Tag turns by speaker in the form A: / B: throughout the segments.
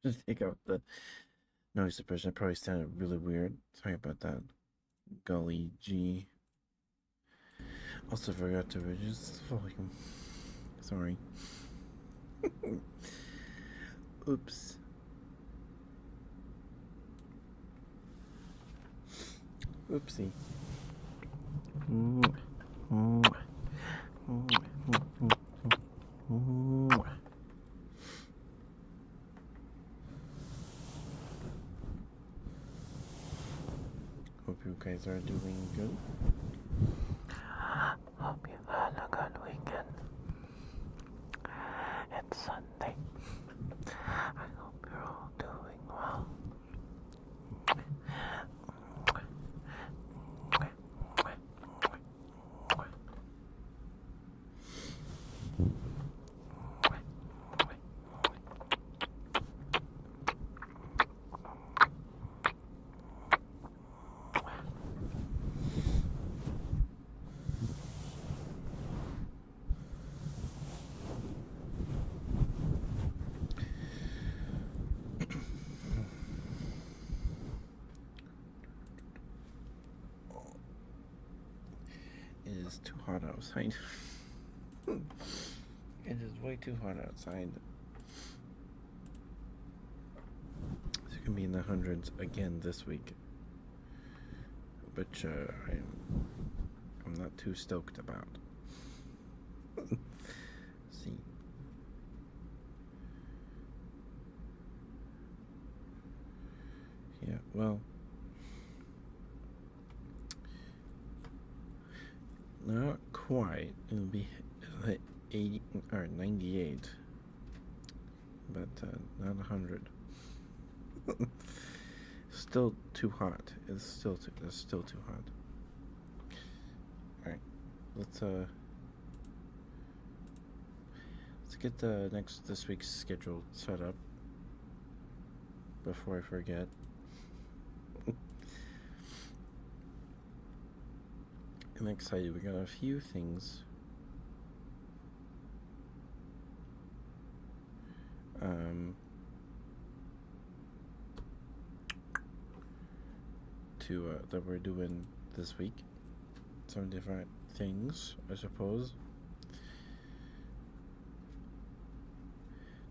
A: Just take out the noise suppression. It probably sounded really weird. Sorry about that. Golly G. Also forgot to reduce the volume. Sorry. Oops. Oopsie. Hope you guys are doing good.
B: Hope you had a good weekend. It's Sunday. I hope you're all doing well.
A: It is too hot outside. It is way too hot outside. It's gonna be in the hundreds again this week, which I'm not too stoked about. See. Yeah, well, not quite. It'll be 80 or 98, but not 100. Still too hot. It's still too hot. All right, let's get this week's schedule set up before I forget. I'm excited. We got a few things. That we're doing this week. Some different things, I suppose.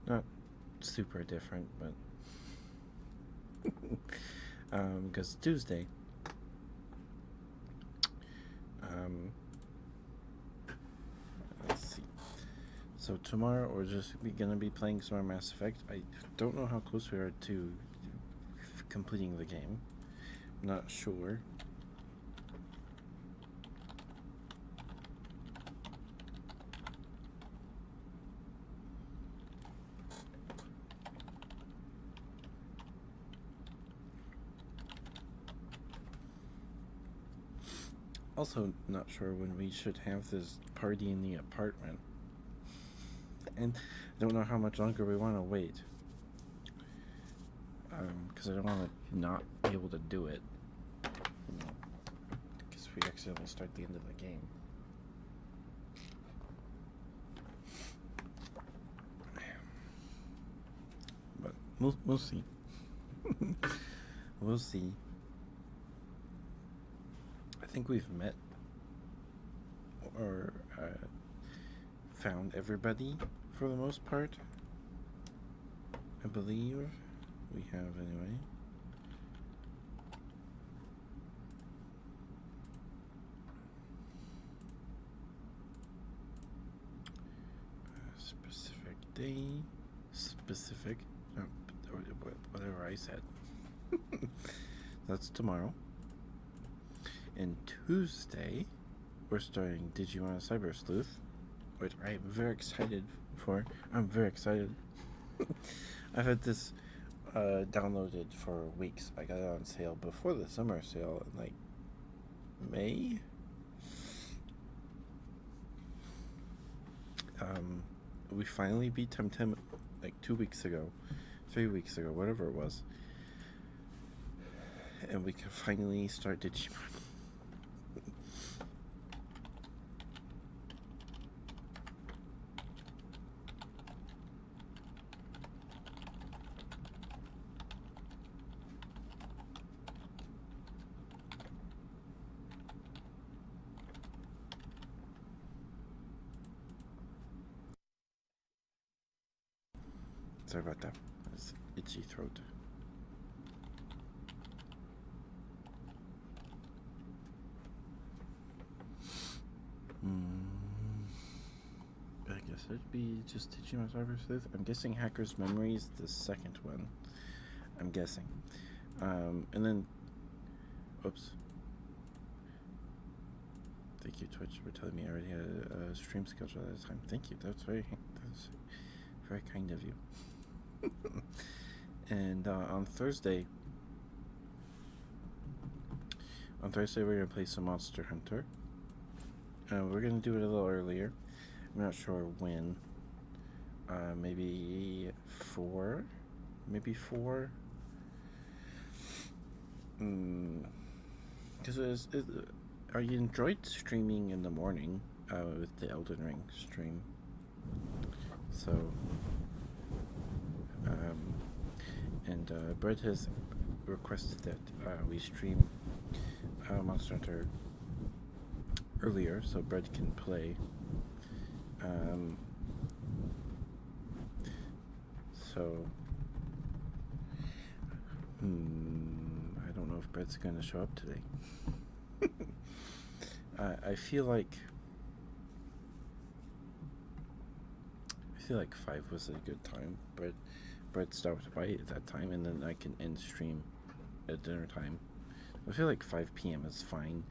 A: Not super different, but because Tuesday. Let's see. So tomorrow we're just gonna be playing some more Mass Effect. I don't know how close we are to completing the game. I'm not sure. Also, not sure when we should have this party in the apartment. And don't know how much longer we want to wait. Because I don't want to not be able to do it. Because we accidentally start the end of the game. But we'll see. We'll see. I think we've met or found everybody for the most part. I believe we have anyway. Specific day. Specific. No, whatever I said. That's tomorrow. And Tuesday, we're starting Digimon Cyber Sleuth, which I'm very excited for. I'm very excited. I've had this downloaded for weeks. I got it on sale before the summer sale in like May. We finally beat Temtem like 2 weeks ago, 3 weeks ago, whatever it was. And we can finally start Digimon. Sorry about that. It's itchy throat. I guess it'd be just teaching my cyber sleuth. I'm guessing Hacker's Memory is the second one. I'm guessing. And then, oops. Thank you, Twitch, for telling me I already had a stream schedule at a time. Thank you. That's very kind of you. And on Thursday, we're gonna play some Monster Hunter. We're gonna do it a little earlier. I'm not sure when. Maybe 4. Maybe 4. Because I enjoyed streaming in the morning with the Elden Ring stream. So, and Brett has requested that we stream Monster Hunter earlier, so Brett can play. So, I don't know if Brett's gonna show up today. I feel like 5 was a good time, but Brett stopped by at that time, and then I can end stream at dinner time. I feel like 5 p.m. is fine.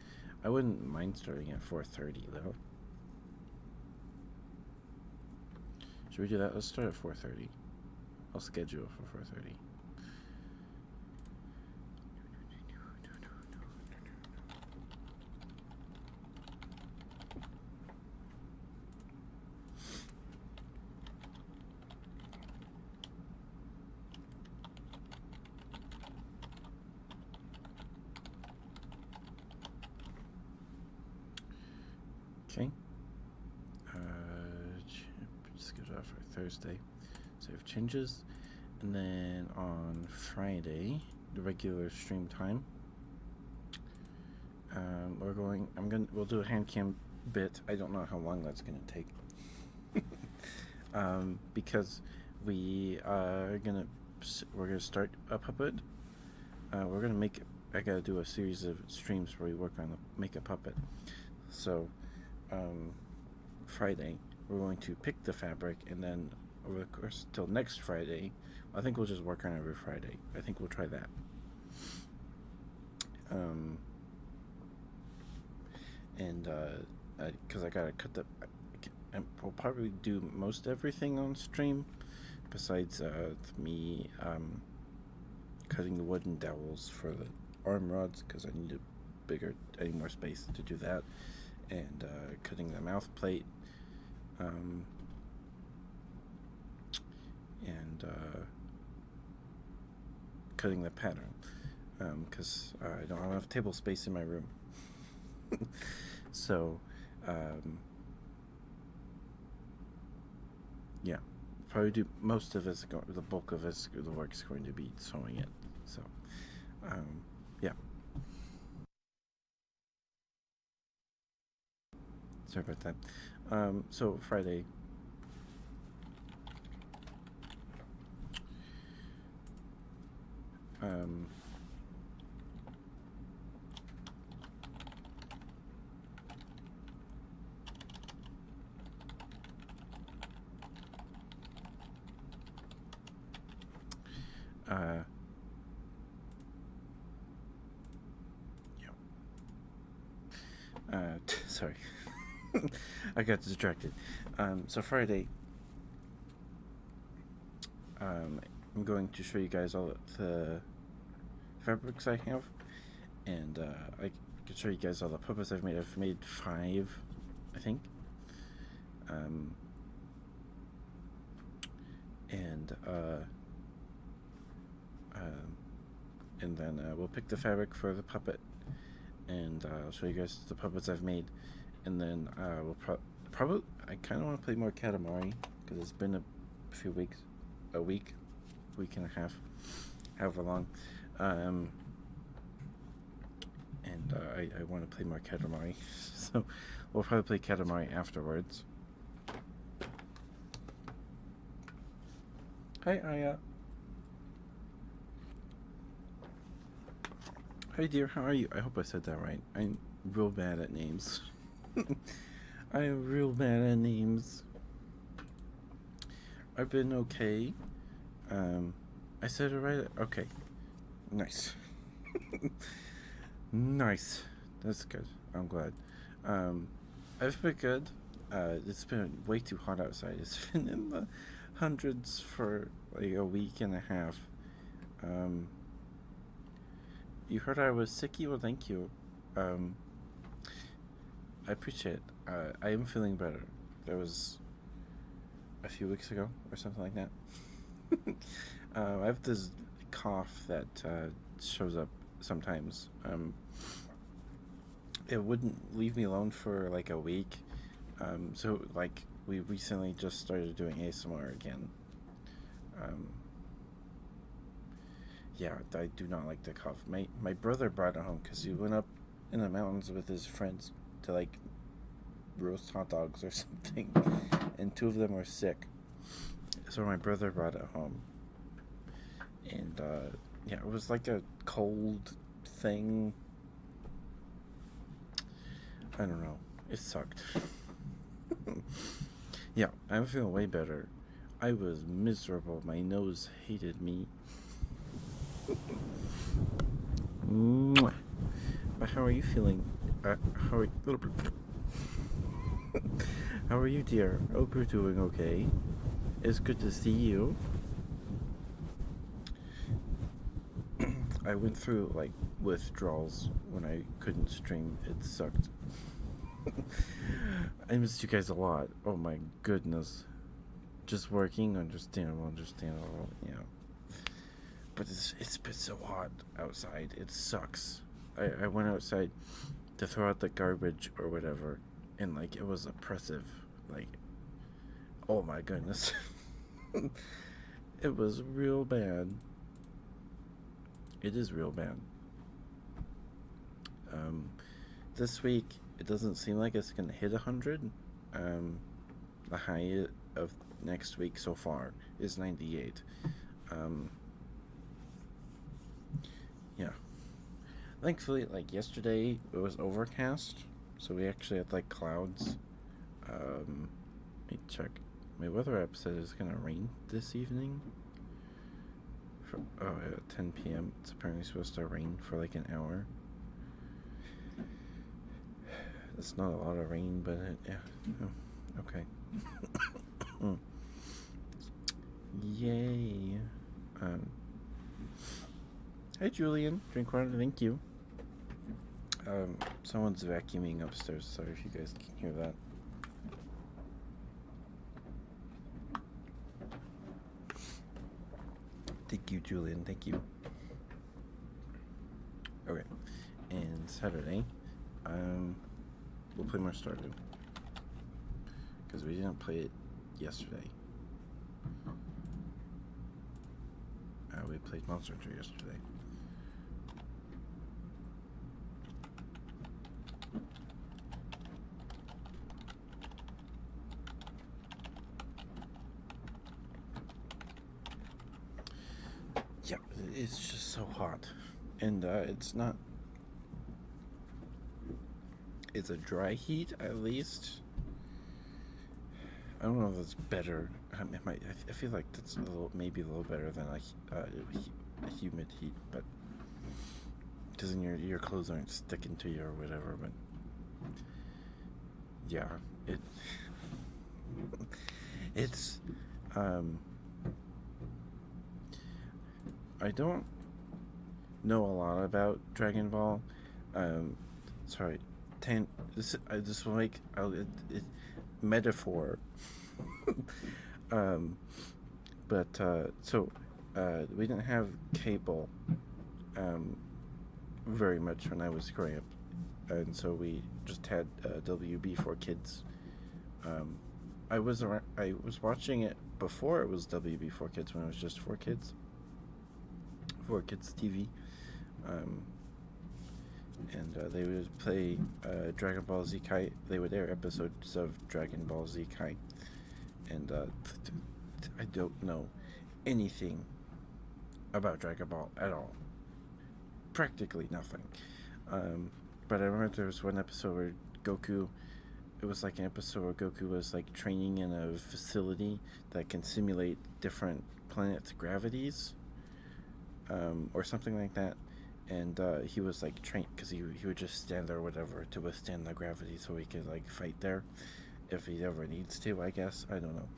A: I wouldn't mind starting at 4:30 though. Should we do that? Let's start at 4:30. I'll schedule it for 4:30. Okay. Just get it off for Thursday. Save changes. And then on Friday, the regular stream time. We'll do a hand cam bit. I don't know how long that's gonna take. Because we're gonna start a puppet. I gotta do a series of streams where we work on make a puppet. So, Friday, we're going to pick the fabric, and then over the course till next Friday, I think we'll just work on it every Friday. I think we'll try that. Because I gotta cut we'll probably do most everything on stream, besides me cutting the wooden dowels for the arm rods, because I need more space to do that, and cutting the mouth plate, and cutting the pattern, because I don't have enough table space in my room. So, yeah, probably do most of it. The bulk of the work is going to be sewing it. So, yeah. Sorry about that. So Friday. Sorry. I got distracted. So Friday, I'm going to show you guys all the fabrics I have, and I can show you guys all the puppets I've made. I've made 5, I think. And then we'll pick the fabric for the puppet, and I'll show you guys the puppets I've made, and then we'll probably I kind of want to play more Katamari, because it's been a few weeks, a week and a half, however long, and I want to play more Katamari, so we'll probably play Katamari afterwards. Hi, Aya. Hi, dear. How are you? I hope I said that right. I'm real bad at names. I am real bad at names. I've been okay. Um, I said it right. Okay. Nice. Nice. That's good. I'm glad. Um, I've been good. It's been way too hot outside. It's been in the hundreds for like a week and a half. Um, you heard I was sicky? Well, thank you. Um, I appreciate it. I am feeling better. That was a few weeks ago or something like that. I have this cough that shows up sometimes. It wouldn't leave me alone for like a week. So like we recently just started doing ASMR again. Um, yeah, I do not like the cough. My brother brought it home because he went up in the mountains with his friends to like roast hot dogs or something, and two of them were sick. So my brother brought it home, and yeah, it was like a cold thing. I don't know. It sucked. Yeah, I'm feeling way better. I was miserable. My nose hated me. Mwah. But how are you feeling? How are you? How are you, dear? Hope you're doing okay. It's good to see you. I went through like withdrawals when I couldn't stream. It sucked. I missed you guys a lot. Oh my goodness. Just working, understandable, yeah. But it's been so hot outside. It sucks. I went outside to throw out the garbage or whatever, and like it was oppressive. Like, oh my goodness. It was real bad. It is real bad. Um, this week it doesn't seem like it's gonna hit 100. Um, the high of next week so far is 98. Um, yeah. Thankfully, like yesterday, it was overcast, so we actually had like clouds. Let me check. My weather app said it's gonna rain this evening. At 10 p.m. It's apparently supposed to rain for like an hour. It's not a lot of rain, but yeah. Oh, okay. Yay. Um, Hi, Julian. Drink water. Thank you. Someone's vacuuming upstairs. Sorry if you guys can hear that. Thank you, Julian. Thank you. Okay. And Saturday, we'll play more Stardew. Because we didn't play it yesterday. We played Monster Hunter yesterday. Yeah, it's just so hot. And it's not. It's a dry heat, at least. I don't know if that's better. I feel like that's maybe a little better than a humid heat, but because then your clothes aren't sticking to you or whatever. But yeah, it's I don't know a lot about Dragon Ball. Sorry, this will make metaphor. But so we didn't have cable very much when I was growing up, and so we just had WB for Kids. I was watching it before it was WB for Kids, when it was just for Kids TV. And they would play Dragon Ball Z Kai. They would air episodes of Dragon Ball Z Kai, and I don't know anything about Dragon Ball at all. Practically nothing. Um, but I remember there was one episode where Goku. It was like an episode where Goku was like training in a facility that can simulate different planets' gravities, or something like that. And he was like trained because he would just stand there or whatever to withstand the gravity, so he could like fight there if he ever needs to. I guess I don't know.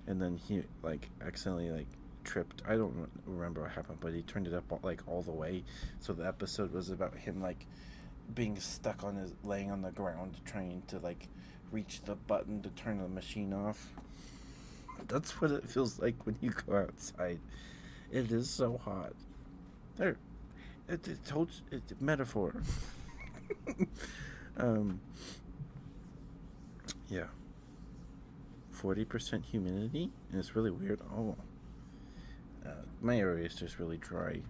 A: And then he like accidentally like tripped. I don't remember what happened, but he turned it up like all the way. So the episode was about him like being stuck on his laying on the ground trying to like reach the button to turn the machine off. That's what it feels like when you go outside. It is so hot. There, it told it metaphor. um, yeah, 40% humidity, and it's really weird. Oh, my area is just really dry.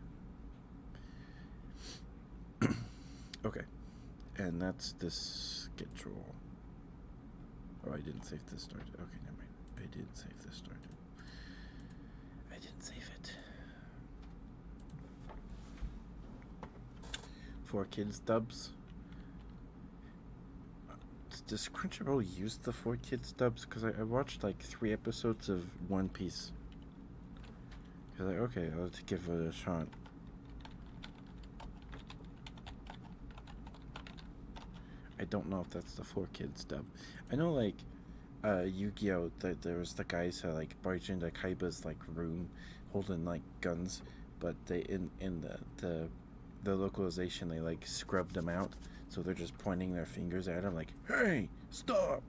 A: Okay, and that's this schedule. Oh, I didn't save this started. Okay, never mind. I didn't save this started. I didn't save it. 4Kids dubs. Does Crunchyroll use the 4Kids dubs? Because I watched like 3 episodes of One Piece. Cause like, okay, I'll have to give it a shot. I don't know if that's the 4Kids dub. I know like Yu-Gi-Oh! That there was the guys who like barged into Kaiba's like room holding like guns, but they in the localization they like scrubbed them out, so they're just pointing their fingers at him like, "Hey, stop!"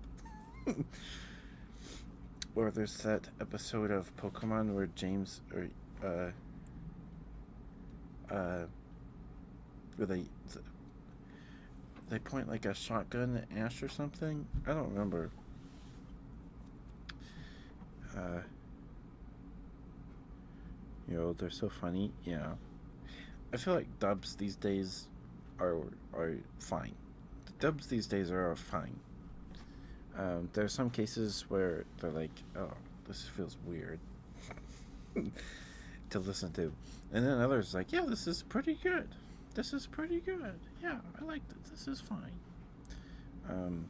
A: Or there's that episode of Pokemon where James or where they point like a shotgun at Ash or something. I don't remember. Uh, they're so funny. Yeah, I feel like dubs these days are fine. The dubs these days are fine. There are some cases where they're like, oh, this feels weird to listen to, and then others like, yeah, this is pretty good. This is pretty good. Yeah, I like this. This is fine. Um,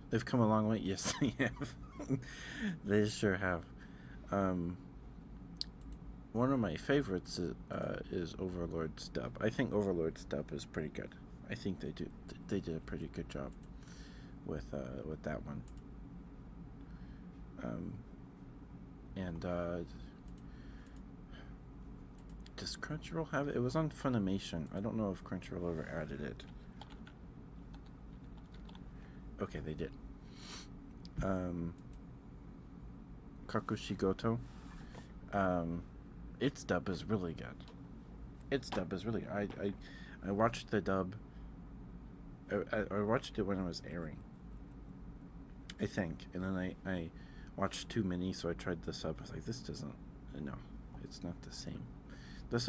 A: they've come a long way. Yes, they have. They sure have. Um, One of my favorites is Overlord's dub. I think Overlord's dub is pretty good. I think they did a pretty good job with that one. Um, and does Crunchyroll have it? It was on Funimation. I don't know if Crunchyroll ever added it. Okay, they did. Kakushigoto. Um, its dub is really good. Its dub is really. I watched the dub. I watched it when it was airing. I think, and then I watched too many, so I tried the sub. I was like, this doesn't. No, it's not the same. The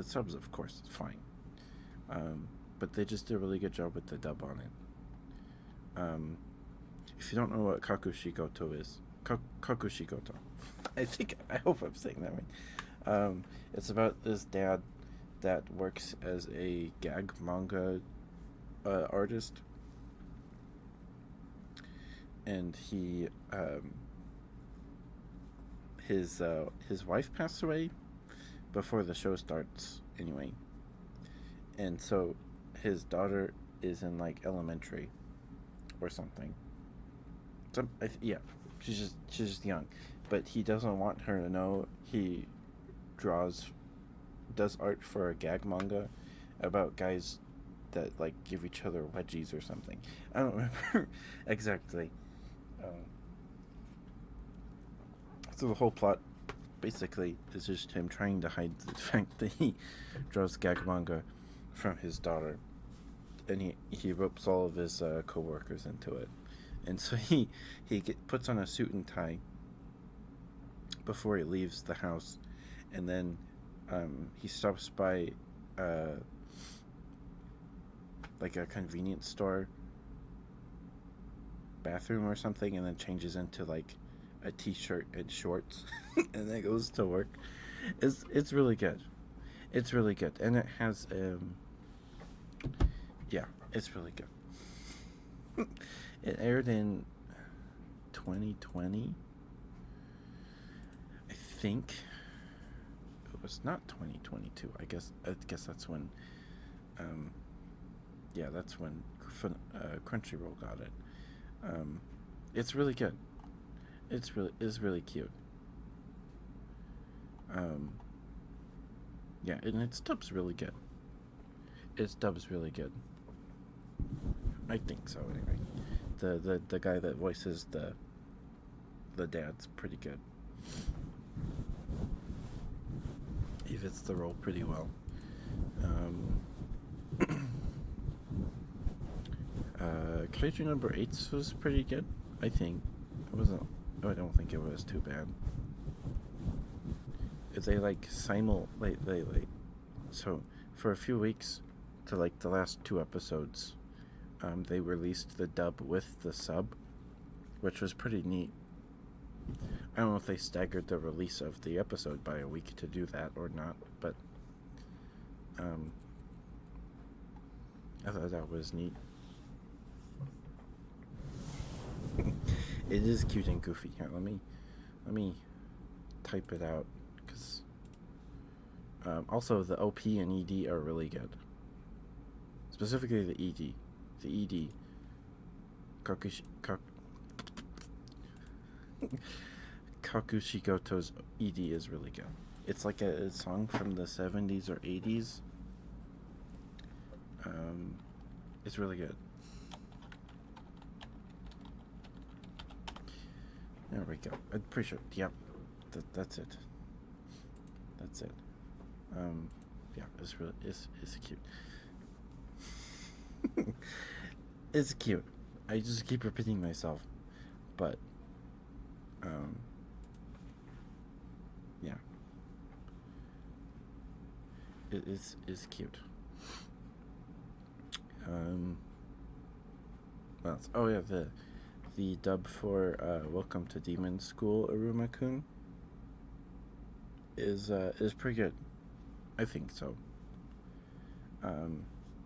A: subs, of course, is fine. But they just did a really good job with the dub on it. If you don't know what Kakushigoto is, Kakushigoto. I hope I'm saying that right. It's about this dad that works as a gag manga artist, and his wife passed away before the show starts anyway, and so his daughter is in like elementary or something. Yeah, she's just young, but he doesn't want her to know he draws does art for a gag manga about guys that like give each other wedgies or something. I don't remember exactly. Um, so the whole plot basically is just him trying to hide the fact that he draws gag manga from his daughter, and he ropes all of his coworkers into it, and so puts on a suit and tie before he leaves the house, and then he stops by like a convenience store bathroom or something, and then changes into like a t-shirt and shorts, and then goes to work. It's really good. It's really good, and it has yeah, it's really good. It aired in 2020, I think. It was not 2022. I guess that's when yeah, that's when Crunchyroll got it. It's really good. It's really cute. Um, yeah, and its dub's really good. Its dub's really good. I think so anyway. The guy that voices the dad's pretty good. He fits the role pretty well. Um, Kaiju number 8 was pretty good. I think it wasn't. I don't think it was too bad. They like so for a few weeks to like the last 2 episodes, they released the dub with the sub, which was pretty neat. I don't know if they staggered the release of the episode by a week to do that or not, but I thought that was neat. It is cute and goofy. Here, let me type it out because also the OP and ED are really good. Specifically the ED, Kakushigoto's ED is really good. It's like a song from the 70s or 80s. It's really good. There we go. I'm pretty sure. Yep. That's it. That's it. Yeah, it's really it's cute. It's cute. I just keep repeating myself, but yeah, it's cute. Well, oh yeah, the dub for Welcome to Demon School Iruma-kun is pretty good. I think so.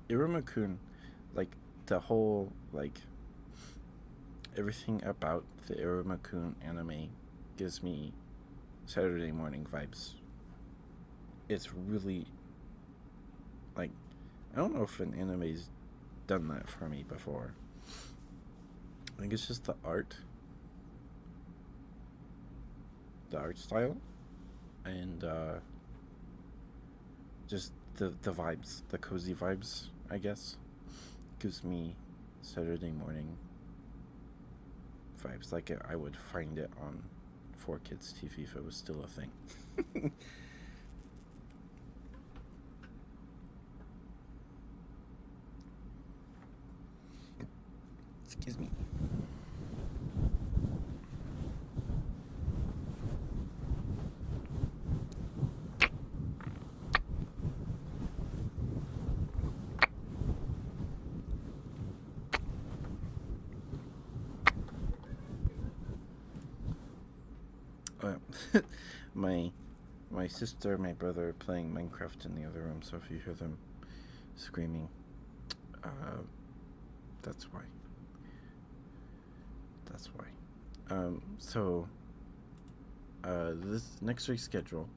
A: Iruma-kun, like the whole like everything about the Iruma-kun anime gives me Saturday morning vibes. It's really like I don't know if an anime's done that for me before. I think it's just the art style, and just the vibes, the cozy vibes, I guess, gives me Saturday morning vibes. Like I would find it on 4Kids TV if it was still a thing. Excuse me. my sister, my brother are playing Minecraft in the other room, so if you hear them screaming, that's why. That's why. So this next week's schedule,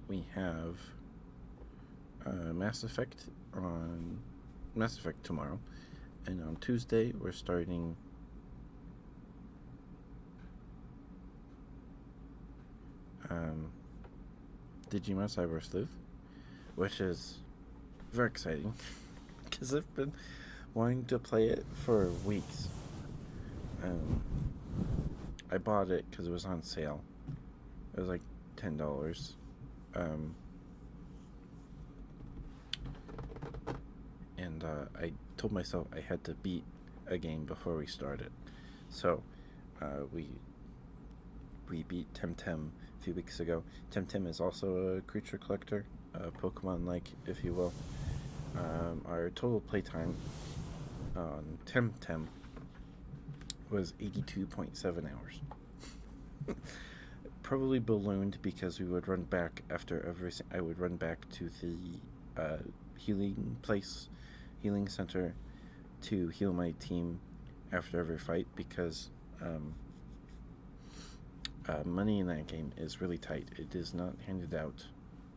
A: we have Mass Effect tomorrow, and on Tuesday we're starting Digimon Cyber Sleuth, which is very exciting because I've been wanting to play it for weeks. I bought it because it was on sale. It was like $10. And I told myself I had to beat a game before we started. So we beat Temtem a few weeks ago. Temtem is also a creature collector, Pokemon-like, if you will. our total playtime on Temtem was 82.7 hours. Probably ballooned because we would run back after every. I would run back to the healing center, to heal my team after every fight because money in that game is really tight. It is not handed out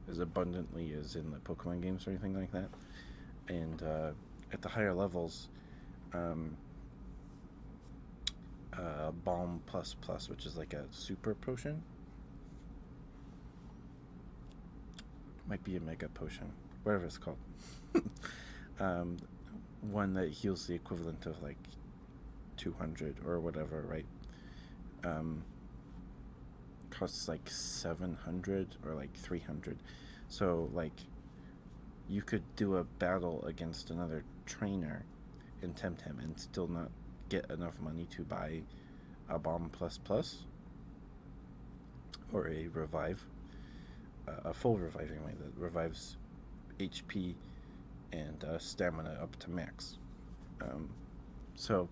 A: as abundantly as in the Pokemon games or anything like that. And at the higher levels, Balm Plus Plus, which is like a super potion, might be a mega potion, whatever it's called. One that heals the equivalent of like 200 or whatever, right? Costs like 700 or like 300. So like you could do a battle against another trainer in Temtem and still not get enough money to buy a Bomb Plus Plus or a revive, a full reviving way that revives HP and stamina up to max. So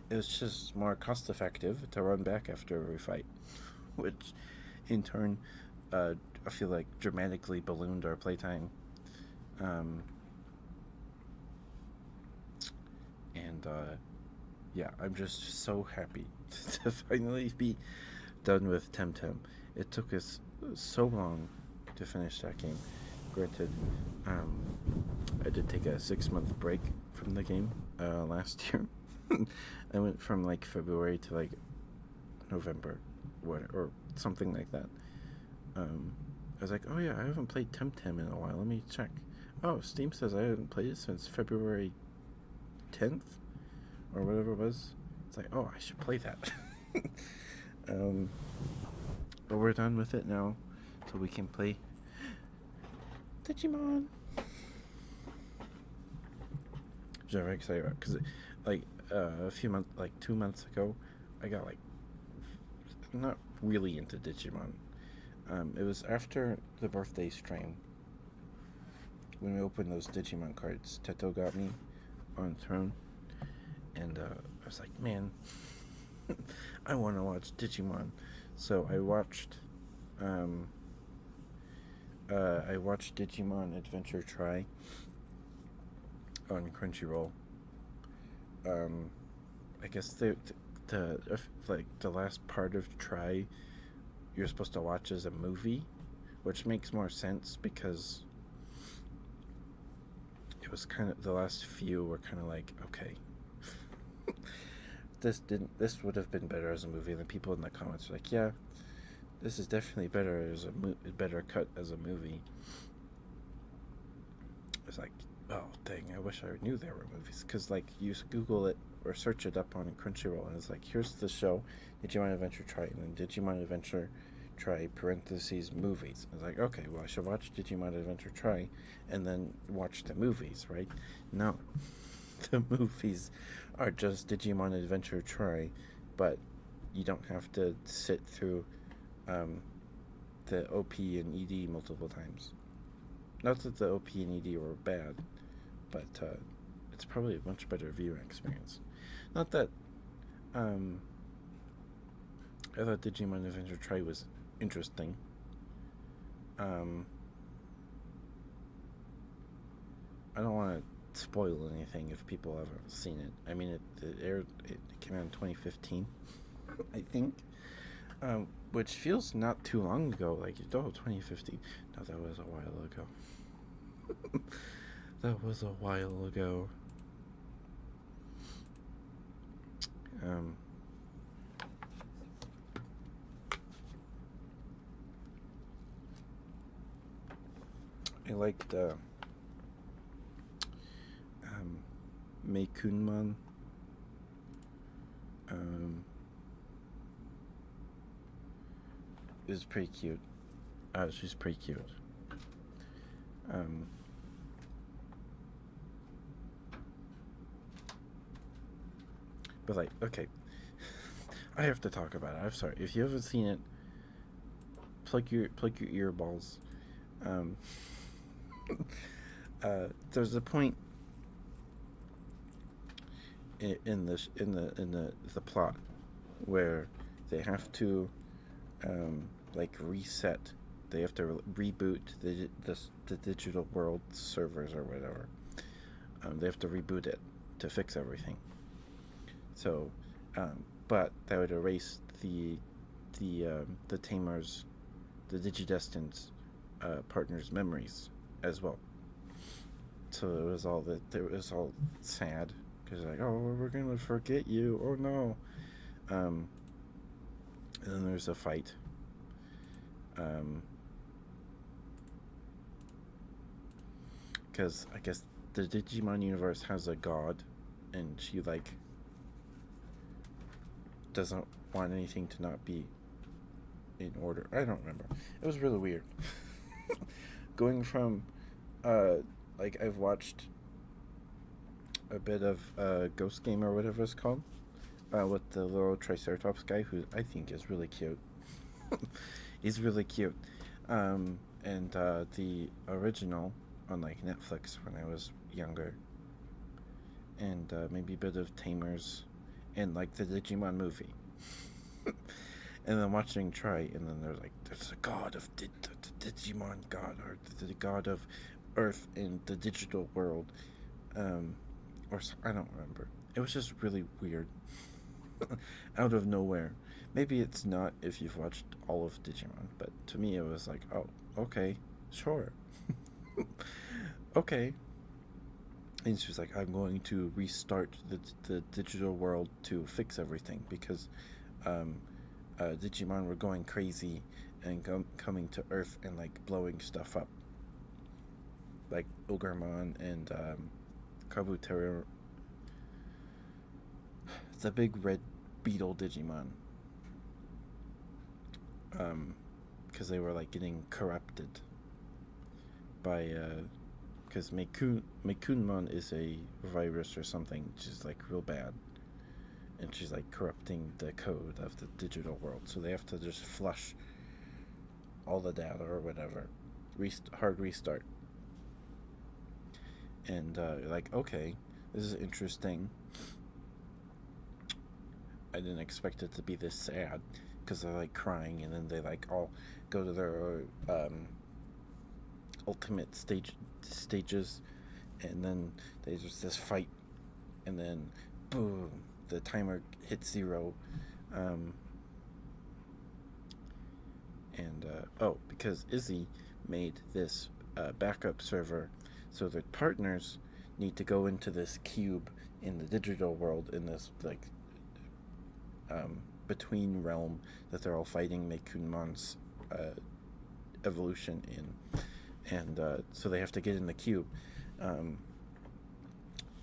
A: it was just more cost effective to run back after every fight, which in turn I feel like dramatically ballooned our playtime. And yeah, I'm just so happy to finally be done with Temtem. It took us so long to finish that game. Granted, I did take a 6-month break from the game last year. I went from like February to like November, or something like that. I was like, oh yeah, I haven't played Temtem in a while. Let me check. Oh, Steam says I haven't played it since February 10th or whatever it was. It's like, oh, I should play that. But we're done with it now, so we can play Digimon. Which I'm very excited about because, like, a few months, like 2 months ago, I got like not really into Digimon. It was after the birthday stream when we opened those Digimon cards. Teto got me on Throne, and I was like, man, I want to watch Digimon. So I watched Digimon Adventure Try on Crunchyroll. I guess the like the last part of Try you're supposed to watch as a movie, which makes more sense because it was kind of the last few were kind of like, okay, this would have been better as a movie. And then people in the comments were like, yeah, this is definitely better as better cut as a movie. It's like, oh dang, I wish I knew there were movies, because like you Google it or search it up on Crunchyroll and it's like, here's the show Digimon Adventure Try, and then Digimon Adventure Try parentheses movies. I was like, okay, well I should watch Digimon Adventure Try and then watch the movies, right? No, the movies are just Digimon Adventure Try, but you don't have to sit through the OP and ED multiple times. Not that the OP and ED were bad, but it's probably a much better viewing experience. Not that I thought Digimon Adventure Try was interesting. I don't want to spoil anything if people haven't seen it. I mean, it came out in 2015, I think, which feels not too long ago. Like, oh, 2015. No, that was a while ago. That was a while ago. I liked Meikunman. It was pretty cute. She's pretty cute. But like, okay, I have to talk about it. I'm sorry if you haven't seen it. Plug your earballs. there's a point in the plot where they have to like reset. They have to reboot the digital world servers or whatever. They have to reboot it to fix everything. So, but that would erase the Tamers, the Digidestin's partners' memories as well. So it was all sad because like, oh, we're gonna forget you. Oh no. Um, and then there's a fight. Because I guess the Digimon universe has a god, and she like doesn't want anything to not be in order. I don't remember. It was really weird. Going from, uh, like I've watched a bit of Ghost Game or whatever it's called, with the little Triceratops guy who I think is really cute. He's really cute. And the original on like Netflix when I was younger, and maybe a bit of Tamers, and like the Digimon movie. And then watching Try, and then they're like, there's a god of the Digimon god, or the god of Earth in the digital world, or I don't remember. It was just really weird, out of nowhere. Maybe it's not if you've watched all of Digimon, but to me it was like, oh, okay, sure, okay. And she was like, I'm going to restart the digital world to fix everything because um, Digimon were going crazy and coming to Earth and like blowing stuff up, like Ogremon and Kabuteru, the big red beetle Digimon, because they were like getting corrupted by because Meikunmon is a virus or something, which is like real bad, and she's like corrupting the code of the digital world. So they have to just flush all the data or whatever, hard restart. And like, okay, this is interesting. I didn't expect it to be this sad because they're like crying, and then they like all go to their ultimate stages, and then there's this fight, and then boom, the timer hits 0. Um, and oh, because Izzy made this backup server, so the partners need to go into this cube in the digital world, in this like between realm that they're all fighting Meikunmon's evolution in, and so they have to get in the cube,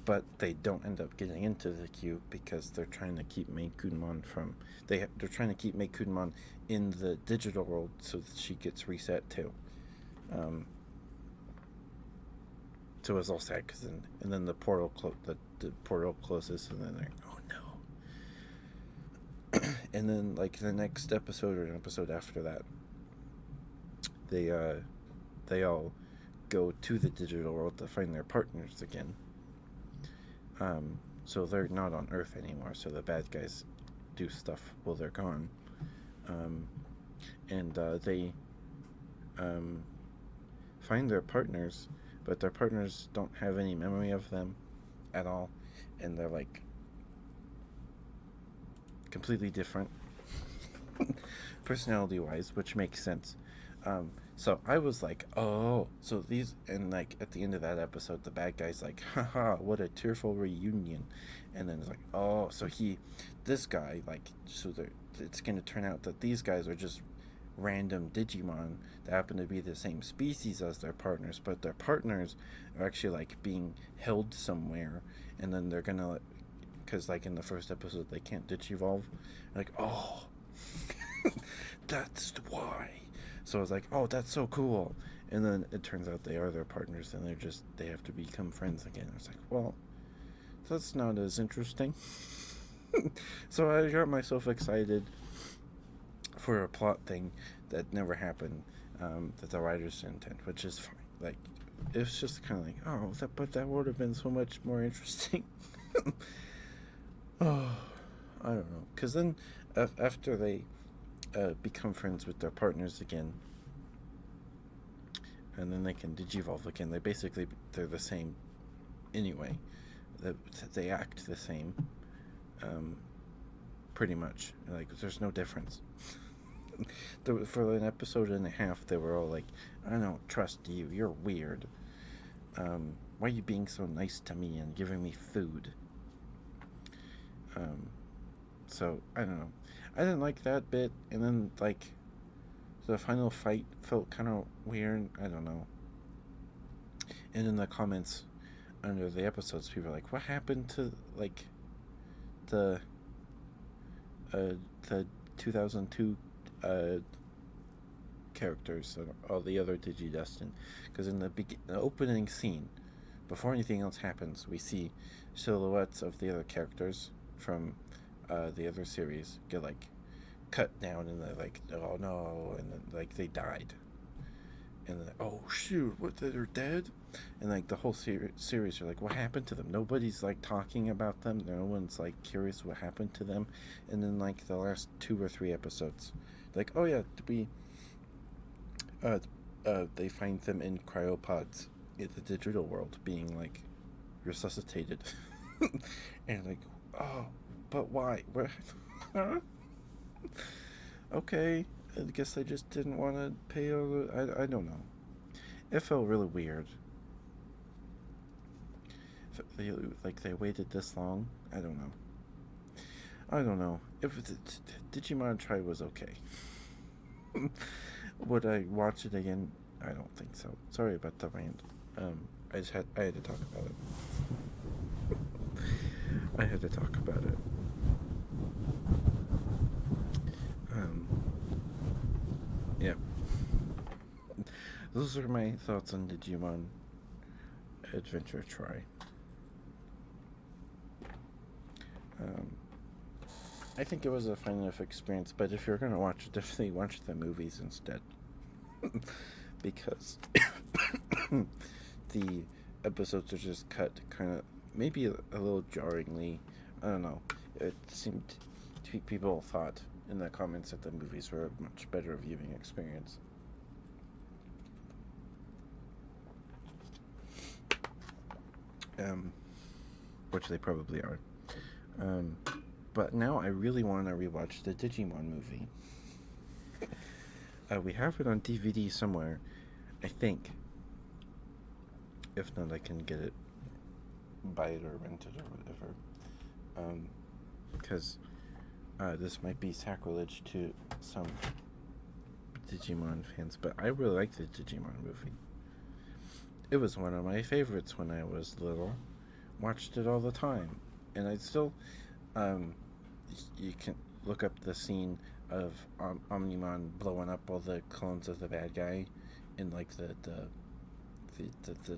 A: but they don't end up getting into the cube because they're trying to keep Meikunmon from they're trying to keep Meikunmon in the digital world so that she gets reset too. So it was all sad because and then the portal the portal closes, and then they're, oh no. And then like the next episode or an episode after that, they all go to the digital world to find their partners again. So they're not on Earth anymore. So the bad guys do stuff while they're gone, and they find their partners, but their partners don't have any memory of them at all, and they're like completely different personality wise, which makes sense. So I was like, oh, so these, and like at the end of that episode, the bad guy's like, haha, what a tearful reunion. And then it's like, oh, so this guy, like, so it's going to turn out that these guys are just random Digimon that happen to be the same species as their partners, but their partners are actually like being held somewhere, and then they're going to, because like in the first episode, they can't Digivolve. Like, oh, that's why. So I was like, oh, that's so cool. And then it turns out they are their partners, and they have to become friends again. I was like, well, that's not as interesting. So I got myself excited for a plot thing that never happened, that the writers intend, which is fine. Like, it's just kind of like, oh, but that would have been so much more interesting. Oh, I don't know. Because then, after they become friends with their partners again, and then they can digivolve again, they're the same anyway. They act the same, um, pretty much. Like, there's no difference. For an episode and a half, they were all like, I don't trust you. You're weird. Why are you being so nice to me and giving me food? Um, so, I don't know. I didn't like that bit, and then, like, the final fight felt kind of weird. I don't know. And in the comments under the episodes, people are like, what happened to, like, the, uh, the 2002, characters and all the other Digidestin? Because in the opening scene, before anything else happens, we see silhouettes of the other characters from the other series get like cut down, and they're like, oh no, and then, like, they died, and then, oh shoot, what, they're dead, and like the whole series are like, what happened to them? Nobody's like talking about them. No one's like curious what happened to them. And then like the last 2 or 3 episodes, like, oh yeah, we uh, they find them in cryopods in the digital world, being like resuscitated, and like, oh, but why? Where? Huh? Okay, I guess they just didn't want to pay all the. I don't know. It felt really weird. Like they waited this long. I don't know. I don't know. If Digimon Try was okay. Would I watch it again? I don't think so. Sorry about the rant. I had to talk about it. I had to talk about it. Um, yeah. Those are my thoughts on Digimon Adventure Try. Um, I think it was a fine enough experience, but if you're gonna watch it, definitely watch the movies instead. Because the episodes are just cut kind of, maybe a little jarringly. I don't know. It seemed people thought in the comments that the movies were a much better viewing experience. Um, which they probably are. Um, but now I really want to rewatch the Digimon movie. We have it on DVD somewhere, I think. If not, I can get it, buy it or rent it or whatever. Because this might be sacrilege to some Digimon fans, but I really like the Digimon movie. It was one of my favorites when I was little. Watched it all the time, and I still, um, you can look up the scene of Omnimon blowing up all the clones of the bad guy in like the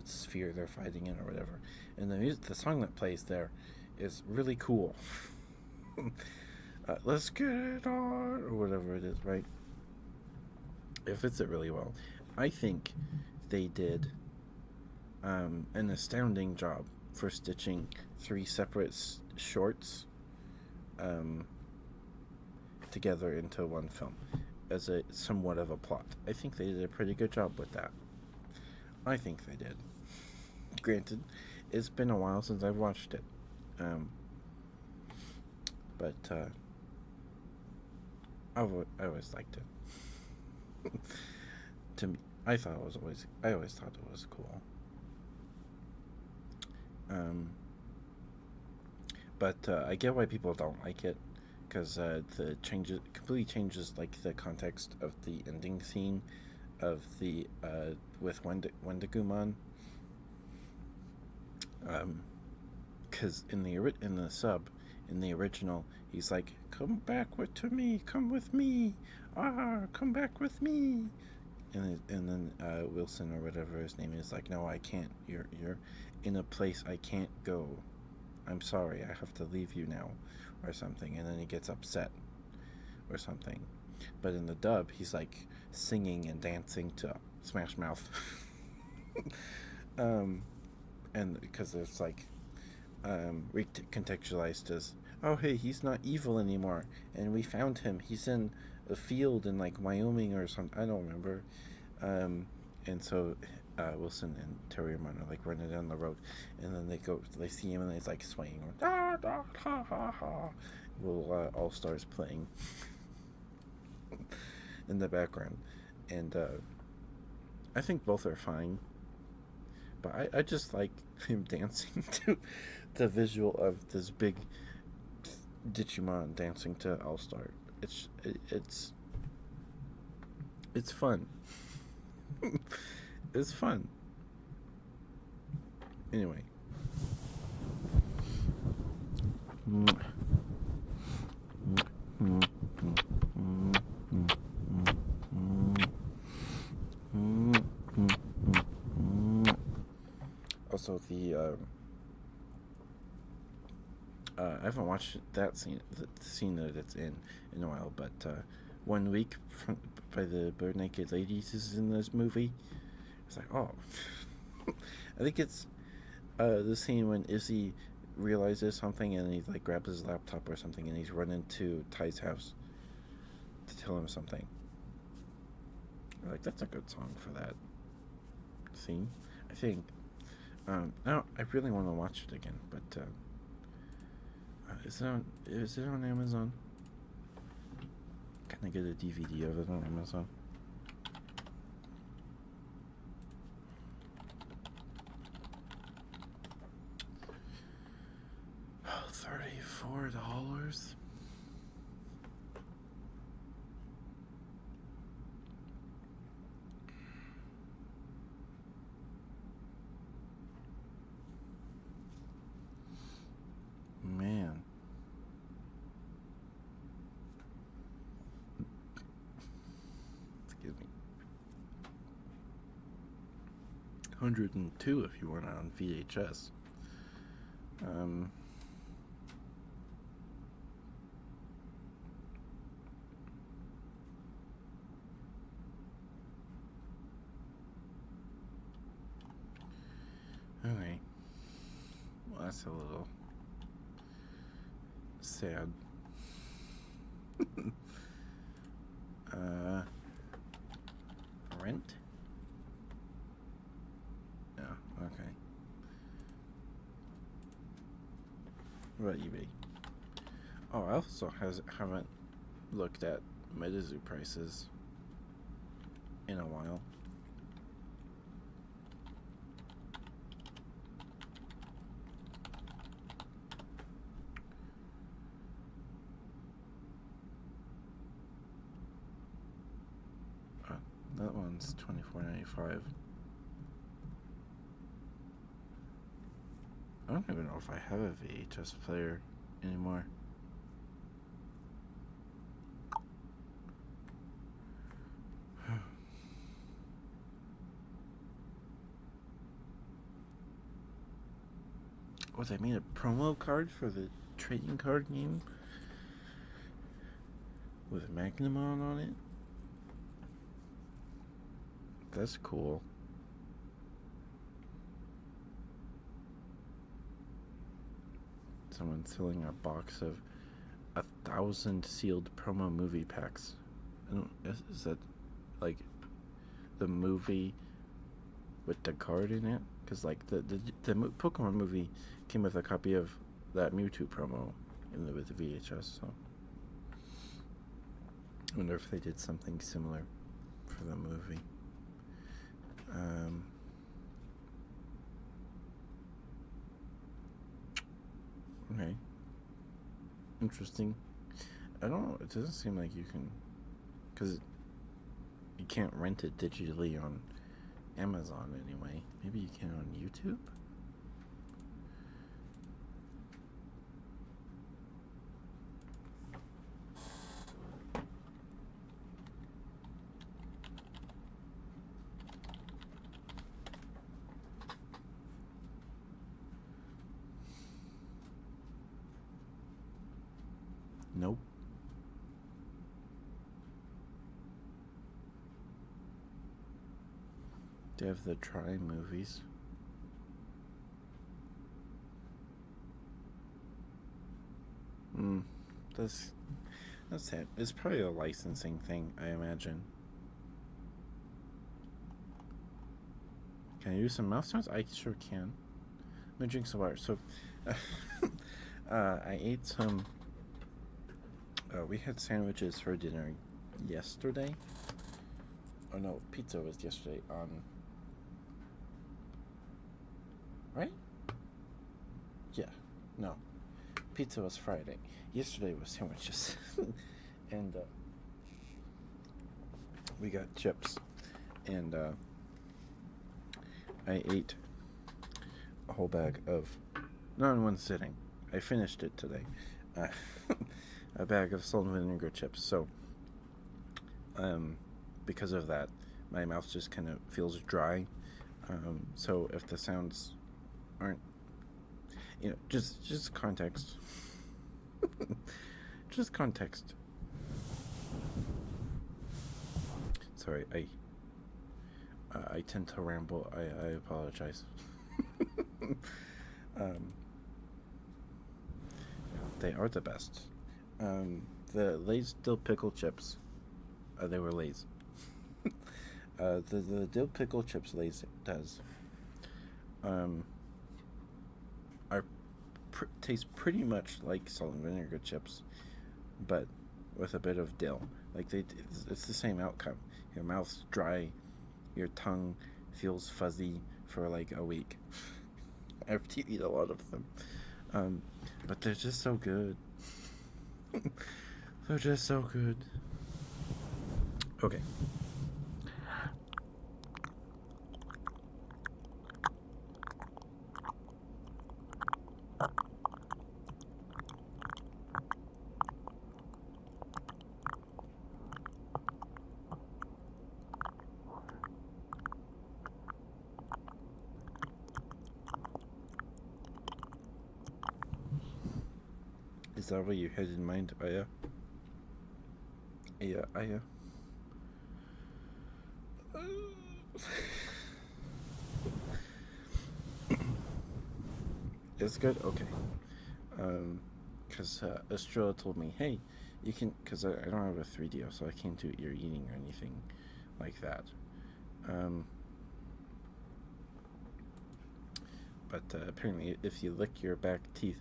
A: sphere they're fighting in or whatever. And the song that plays there is really cool. Let's get it on, or whatever it is, right? It fits it really well. I think they did an astounding job for stitching 3 separate shorts together into one film as a somewhat of a plot. I think they did a pretty good job with that. I think they did. Granted, it's been a while since I've watched it, but I always liked it. To me, I always thought it was cool. But I get why people don't like it, because the changes completely changes like the context of the ending scene of the with Wendigumon. Because in the sub, in the original, he's like, "Come back to me, come with me, come back with me," and then Wilson or whatever his name is like, "No, I can't. You're in a place I can't go. I'm sorry, I have to leave you now," or something, and then he gets upset or something. But in the dub, he's like singing and dancing to Smash Mouth. Um, and because it's like recontextualized as, oh hey, he's not evil anymore, and we found him. He's in a field in like Wyoming or something. I don't remember. Um, and so Wilson and Terry Ramon are like running down the road, and then they see him, and he's like swaying, da, da, ha, ha, ha. Well, All Stars playing in the background, and I think both are fine, but I just like him dancing to the visual of this big Digimon dancing to All Star. It's it's fun. It's fun. Anyway. Also, I haven't watched the scene that it's in a while, but 1 week by the Bare Naked Ladies is in this movie. It's like, oh, I think it's the scene when Izzy realizes something and he like grabs his laptop or something and he's running to Ty's house to tell him something. Like, that's a good song for that scene, I think. I really want to watch it again, but is it on Amazon? Can I get a DVD of it on Amazon? Oh, $34. Man. Excuse me. 102 if you want it on VHS. Okay. Well, that's a little sad. uh, Rent? No, okay. What about eBay? Oh, I also haven't looked at MetaZoo prices in a while. That one's $24.95. I don't even know if I have a VHS player anymore. Oh, they made a promo card for the trading card game with Magnamon on it. That's cool. Someone's selling a box of 1,000 sealed promo movie packs. Is that like the movie with the card in it? Because like the Pokemon movie came with a copy of that Mewtwo promo with the VHS. So I wonder if they did something similar for the movie. Okay. Interesting. I don't know. It doesn't seem like you can, because you can't rent it digitally on Amazon anyway. Maybe you can on YouTube. Nope. They have the Try movies. Mm, that's that's sad. It's probably a licensing thing, I imagine. Can I use some mouth sounds? I sure can. Let me drink some water. So, I ate some. We had sandwiches for dinner yesterday. Oh no, pizza was yesterday. Right? Yeah. No, pizza was Friday. Yesterday was sandwiches, and we got chips, and I ate a whole bag of, not in one sitting. I finished it today. Uh, a bag of salt and vinegar chips. So, because of that, my mouth just kind of feels dry. So if the sounds aren't, just context. Just context. Sorry, I tend to ramble. I apologize. um, they are the best. The Lay's dill pickle chips. They were Lay's. The dill pickle chips Lay's does. Um, are taste pretty much like salt and vinegar chips, but with a bit of dill. Like it's the same outcome. Your mouth's dry, your tongue feels fuzzy for like a week after you eat a lot of them. But they're just so good. They're just so good. Okay. Is that what you had in mind, Aya? Aya. It's good? Okay. Because Estrella told me, hey, you can, because I don't have a 3DO, so I can't do ear eating or anything like that. But apparently, if you lick your back teeth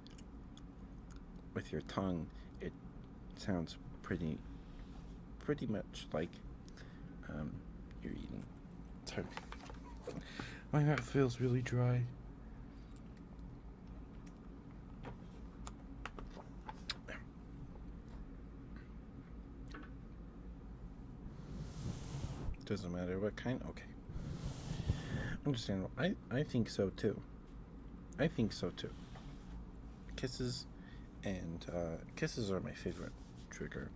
A: with your tongue, it sounds pretty much like you're eating. Sorry. My mouth feels really dry. Doesn't matter what kind. Okay. Understandable. I think so too. I think so too. Kisses and kisses are my favorite trigger.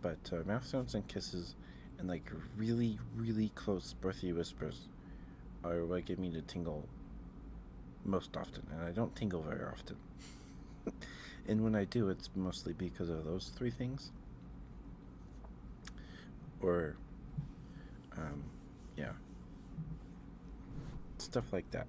A: But mouth sounds and kisses and like really, really close breathy whispers are what get me to tingle most often, and I don't tingle very often. And when I do, it's mostly because of those three things. Or, yeah, stuff like that.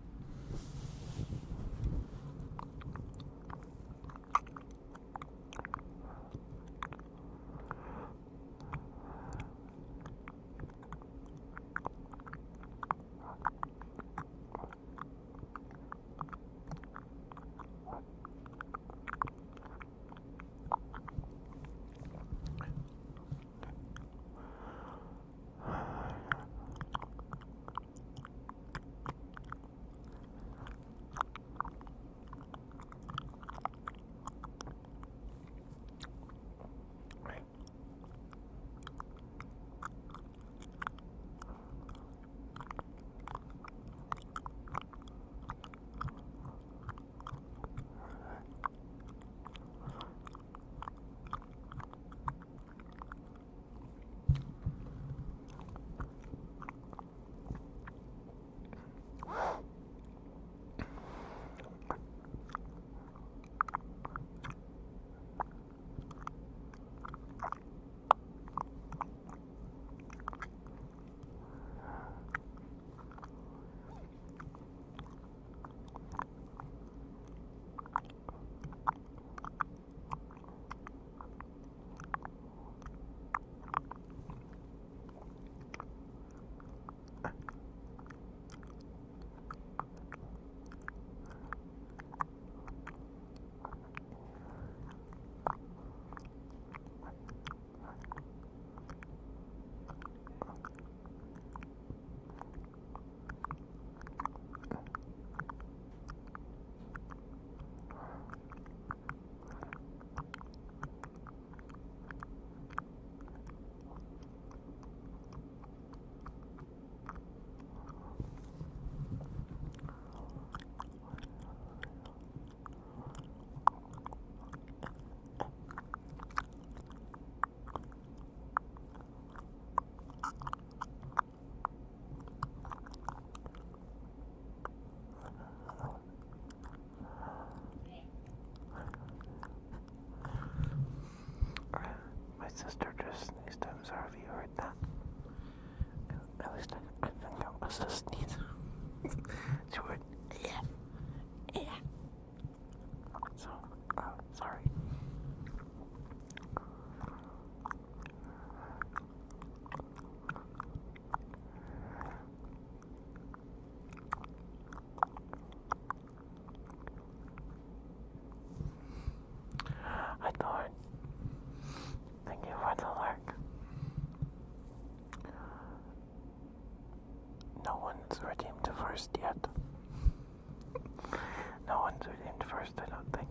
B: heard that. At least I think that was a sneeze. She went, yeah, yeah. So, sorry. I thought, thank you for the lurk. No one's redeemed first yet. No one's redeemed first, I don't think.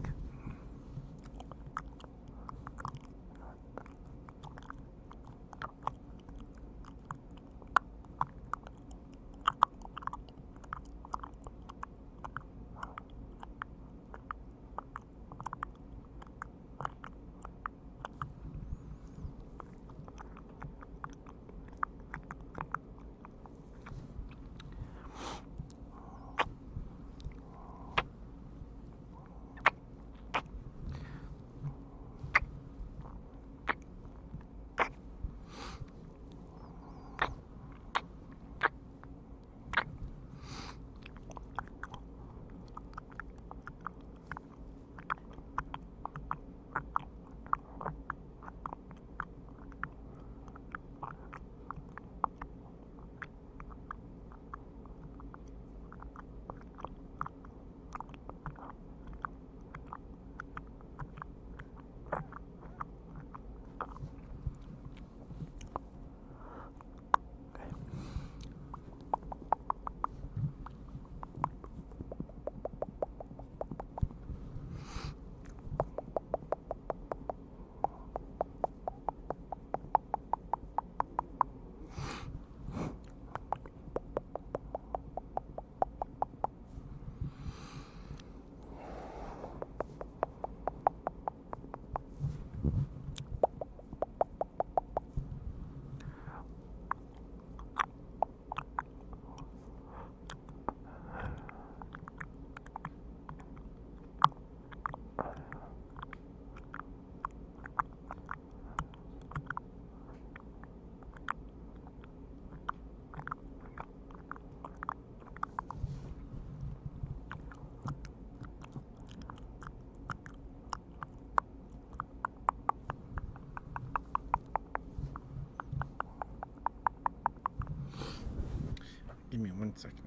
A: Give me 1 second.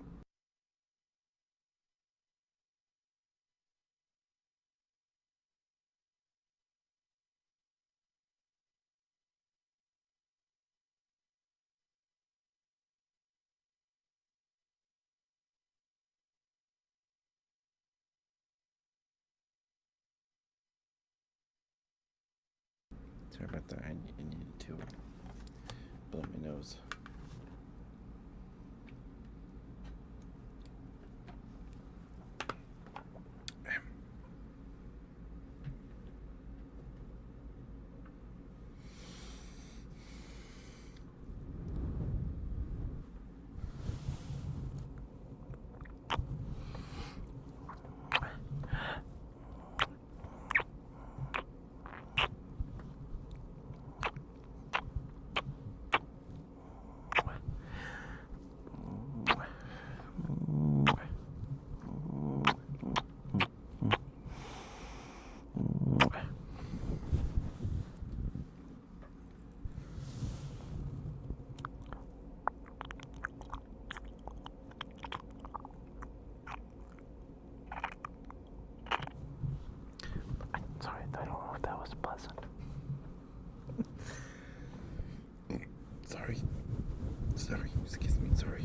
A: Sorry about that. I needed to blow my nose.
B: Sorry, I don't know if that was pleasant.
A: Sorry, excuse me, sorry.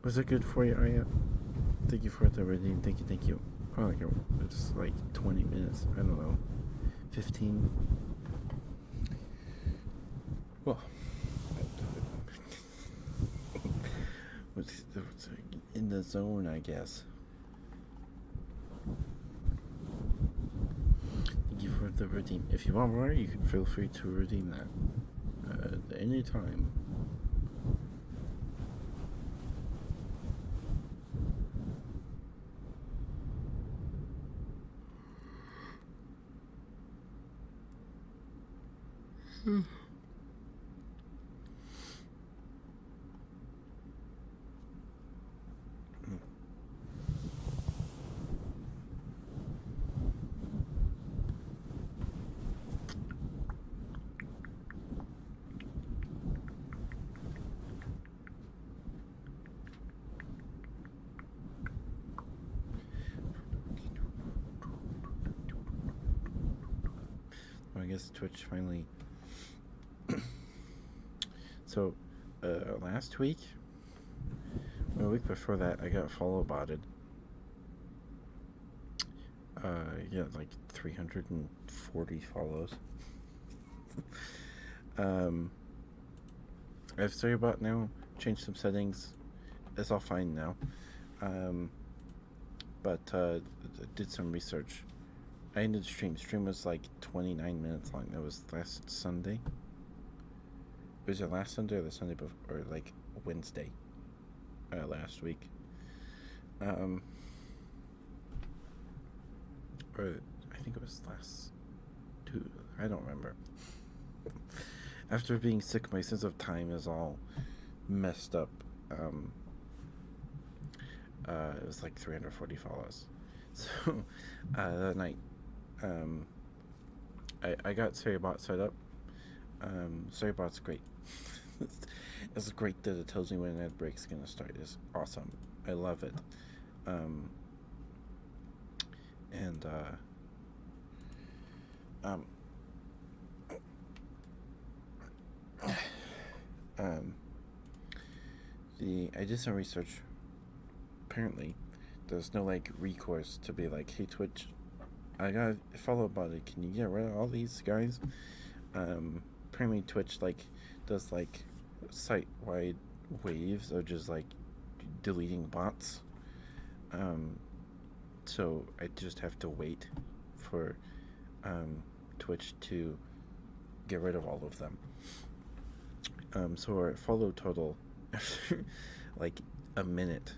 A: Was it good for you, Arya? Thank you for the redeem. Thank you, thank you. Oh, like it's like 20 minutes. I don't know. 15. Well, what's in the zone, I guess. Thank you for the redeem. If you want more, you can feel free to redeem that at any time. I guess Twitch finally. So, last week, or a week before that, I got follow botted. Yeah, like 340 follows. I have Storybot now. Changed some settings. It's all fine now. But did some research. I ended the stream. Stream was like 29 minutes long. That was last Sunday. Was it last Sunday or the Sunday before, or like Wednesday? Last week. Or I think it was last two. I don't remember. After being sick, my sense of time is all messed up. It was like 340 follows. So that night, I got Storybot set up. Storybot's great. It's great that it tells me when an ad break's gonna start. It's awesome. I love it. I did some research. Apparently, there's no like recourse to be like, hey Twitch, I got a follow bot. Can you get rid of all these guys? Apparently Twitch like does like site wide waves of just like deleting bots. So I just have to wait for Twitch to get rid of all of them. So our follow total after like a minute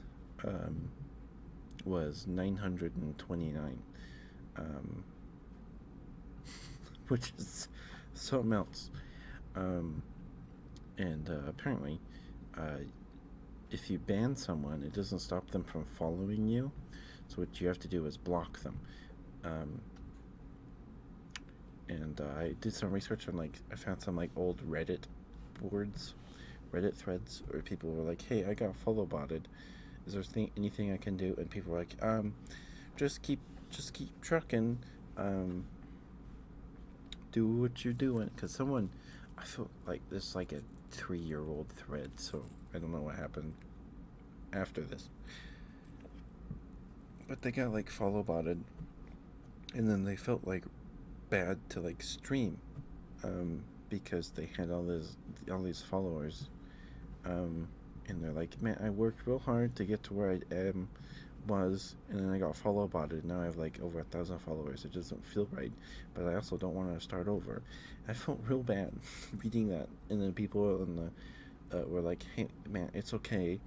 A: was 929, which is so melts. And apparently, if you ban someone, it doesn't stop them from following you. So what you have to do is block them. And I did some research on like I found some like old Reddit boards, Reddit threads, where people were like, "Hey, I got follow botted. Is there anything I can do?" And people were like, just keep trucking. Do what you're doing." Because someone, I feel like this like a 3-year-old thread, so I don't know what happened after this. But they got like follow botted, and then they felt like bad to like stream, because they had all these followers, and they're like, man, I worked real hard to get to where I was, and then I got follow botted. Now I have like over 1,000 followers. It doesn't feel right, but I also don't want to start over. I felt real bad reading that, and then people in the were like, hey man, it's okay,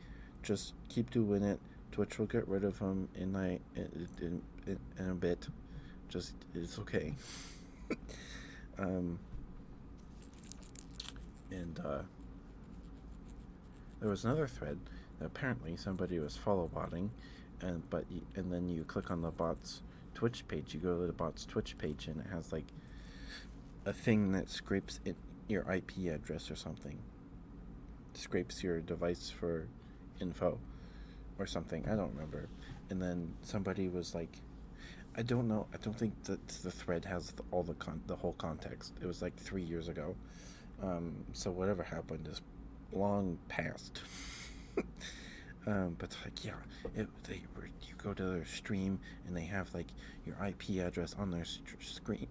A: just keep doing it. Twitch will get rid of them in a bit. Just it's okay. And there was another thread that apparently somebody was follow botting, and then you click on the bot's Twitch page. You go to the bot's Twitch page, and it has like a thing that scrapes your IP address or something. Scrapes your device for info or something. I don't remember. And then somebody was like, I don't know. I don't think that the thread has the whole context. It was like 3 years ago. So whatever happened is long past. But like, yeah, you go to their stream and they have like your IP address on their screen,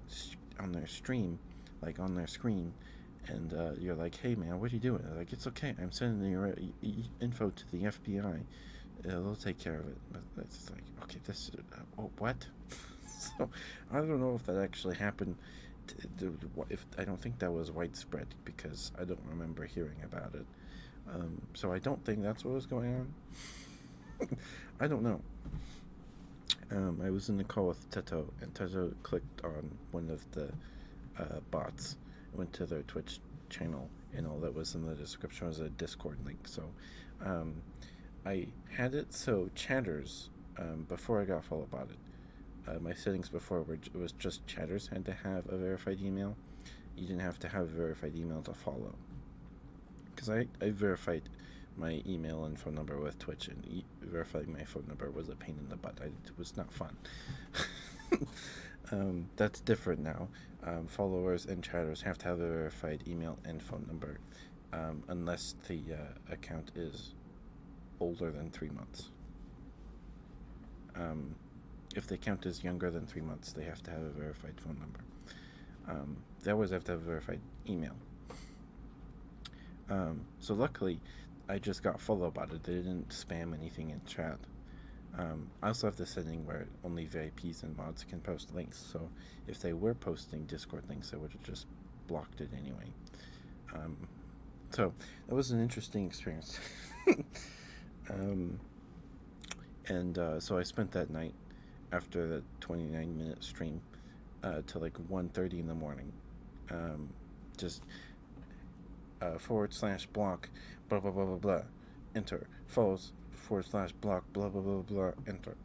A: on their stream, like on their screen, and you're like, hey man, what are you doing? They're like, it's okay, I'm sending your info to the FBI. They'll take care of it. But it's like, okay, this, oh, what? So I don't know if that actually happened. If I don't think that was widespread because I don't remember hearing about it. So I don't think that's what was going on. I don't know. I was in the call with Teto, and Teto clicked on one of the bots, went to their Twitch channel, and all that was in the description was a Discord link. So I had it so chatters, before I got full about it. My settings before it was just chatters had to have a verified email. You didn't have to have a verified email to follow. Because I verified my email and phone number with Twitch, and verifying my phone number was a pain in the butt. It was not fun. That's different now. Followers and chatters have to have a verified email and phone number, unless the account is older than 3 months. If the account is younger than 3 months, they have to have a verified phone number. They always have to have a verified email. So luckily, I just got follow about it. They didn't spam anything in chat. I also have the setting where only VIPs and mods can post links. So if they were posting Discord links, I would have just blocked it anyway. So that was an interesting experience. So I spent that night after the 29-minute stream till like 1:30 in the morning. Just /block blah blah blah blah blah enter false /block blah blah blah blah enter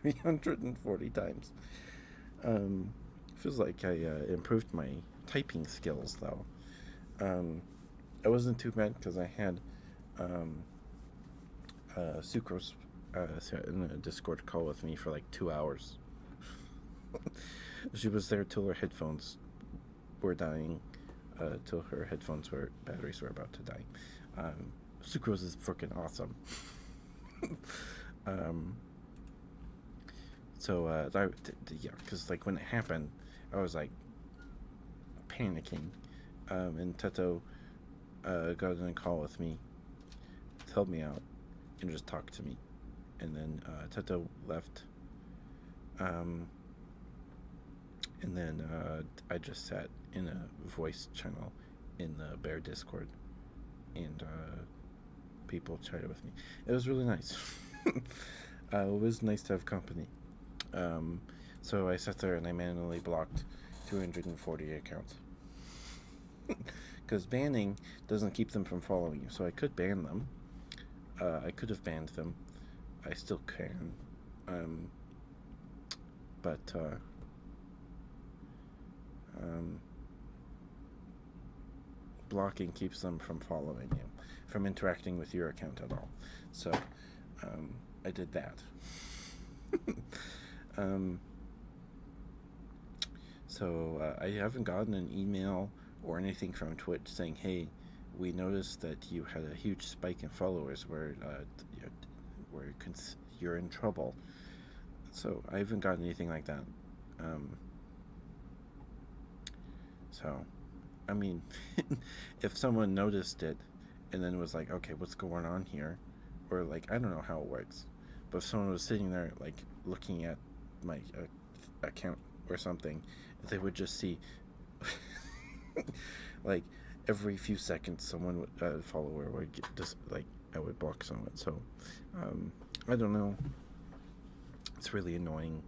A: 340 times. Feels like I improved my typing skills though. It wasn't too bad because I had Sucrose in a Discord call with me for like 2 hours. She was there till her headphones were dying. Till her headphones batteries were about to die. Sucrose is freaking awesome. Yeah, because like when it happened, I was like panicking, and Teto got in a call with me, to help me out, and just talked to me, and then Teto left, and then I just sat in a voice channel in the Bear Discord, and people chatted with me. It was really nice. It was nice to have company. So I sat there and I manually blocked 240 accounts. Because banning doesn't keep them from following you, so I could ban them. I could have banned them. I still can. But blocking keeps them from following you, from interacting with your account at all. So I did that. So I haven't gotten an email or anything from Twitch saying, hey, we noticed that you had a huge spike in followers where you're in trouble. So I haven't gotten anything like that. So, I mean, if someone noticed it and then was like, okay, what's going on here? Or like, I don't know how it works. But if someone was sitting there, like, looking at my account or something, they would just see, like, every few seconds, someone would, a follower would get just, like, I would block someone. So, I don't know. It's really annoying.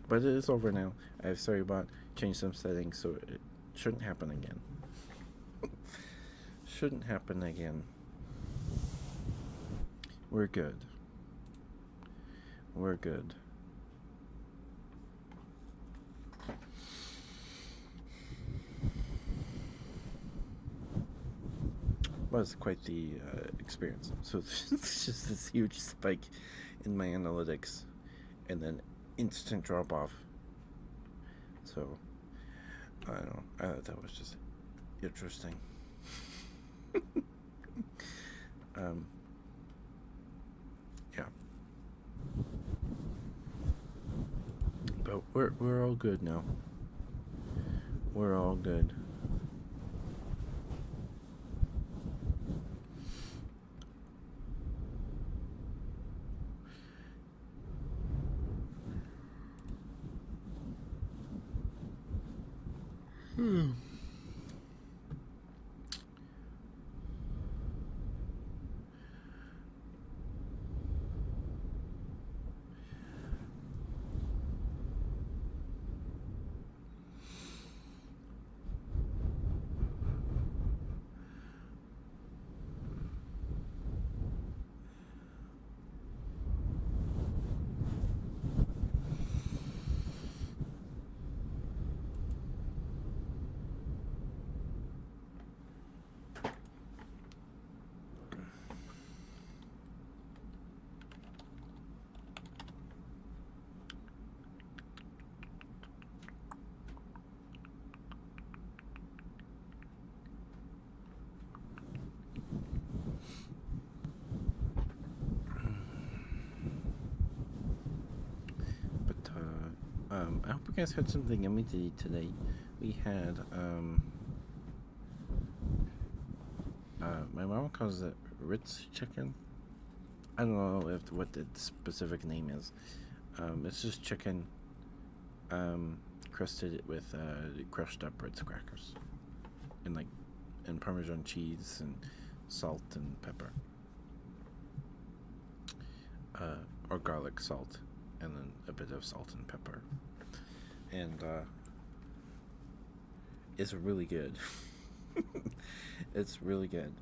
A: But it is over now. I have Storybot changed some settings, so it shouldn't happen again. Shouldn't happen again. We're good. We're good. Was quite the experience. So it's just this huge spike in my analytics, and then instant drop off. So I don't know. I thought that was just interesting. Yeah. But we're all good now. We're all good. I hope you guys had something yummy to eat today. We had, my mom calls it Ritz chicken. I don't know what the specific name is. It's just chicken, crusted with crushed up Ritz crackers, and Parmesan cheese and salt and pepper, or garlic salt, and then a bit of salt and pepper. And it's really good. It's really good.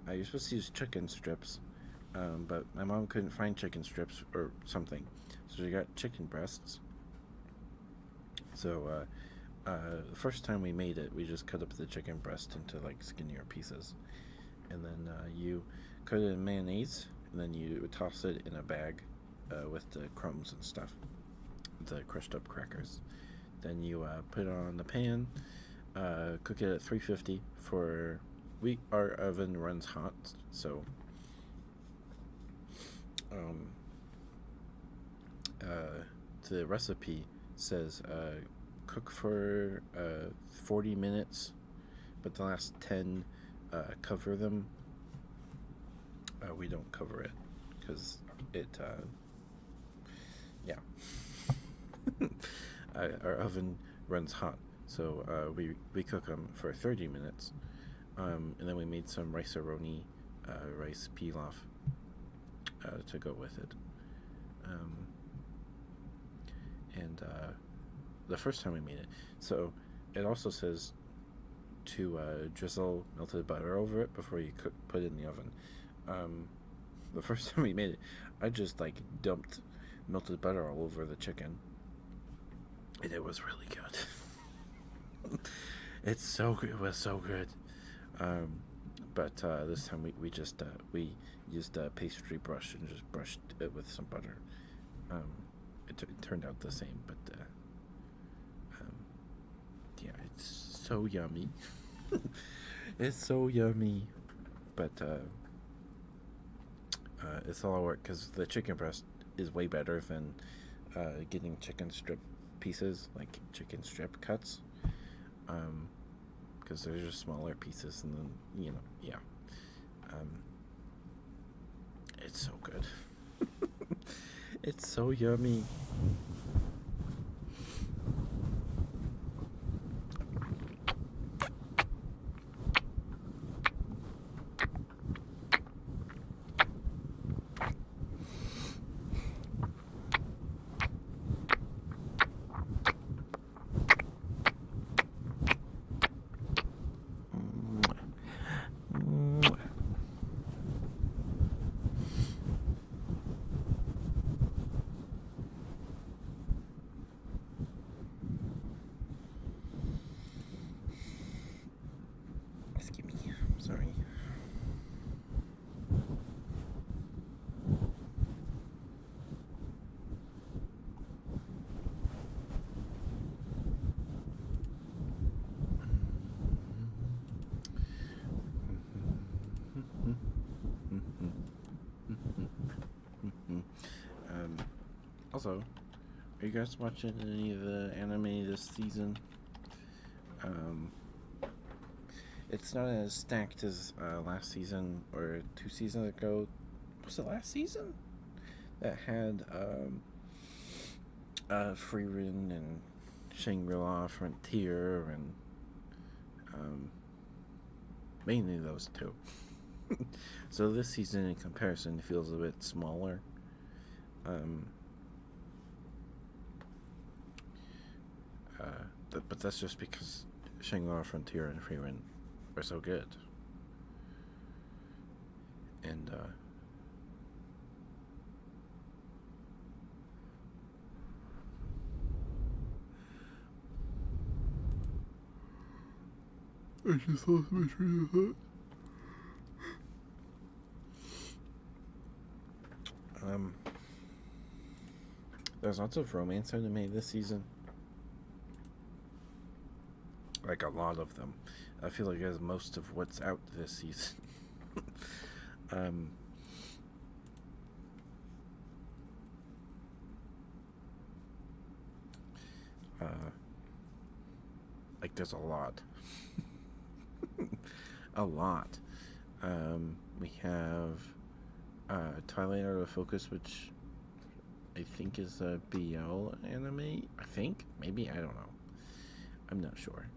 A: You're supposed to use chicken strips, but my mom couldn't find chicken strips or something, so she got chicken breasts. So the first time we made it, we just cut up the chicken breast into skinnier pieces, and then you cut it in mayonnaise, and then you toss it in a bag with the crumbs and stuff, the crushed up crackers. Then you put it on the pan, cook it at 350 for our oven runs hot, so the recipe says cook for 40 minutes, but the last 10 cover them. We don't cover it because yeah. Our oven runs hot, so we cook them for 30 minutes, and then we made some rice-a-roni, rice pilaf to go with it. And the first time we made it, so it also says to drizzle melted butter over it before you put it in the oven. The first time we made it, I just dumped melted butter all over the chicken. And it was really good. It's so good. It was so good. But this time we used a pastry brush and just brushed it with some butter. It turned out the same, but yeah, it's so yummy. It's so yummy. But it's all work because the chicken breast is way better than getting chicken strip pieces, like chicken strip cuts, because they're just smaller pieces, and then yeah, it's so good. It's so yummy. Also, are you guys watching any of the anime this season? Um, it's not as stacked as last season or 2 seasons ago. Was it last season that had Freerin and Shangri-La Frontier and mainly those two. So this season, in comparison, feels a bit smaller. Um, but that's just because Shangri-La Frontier and Freerin are so good. And I just lost my train of thought. There's lots of romance anime this season. Like a lot of them. I feel like that's most of what's out this season. um, like there's a lot. A lot. We have Twilight Out of Focus, which I think is a BL anime. I think, maybe, I don't know. I'm not sure.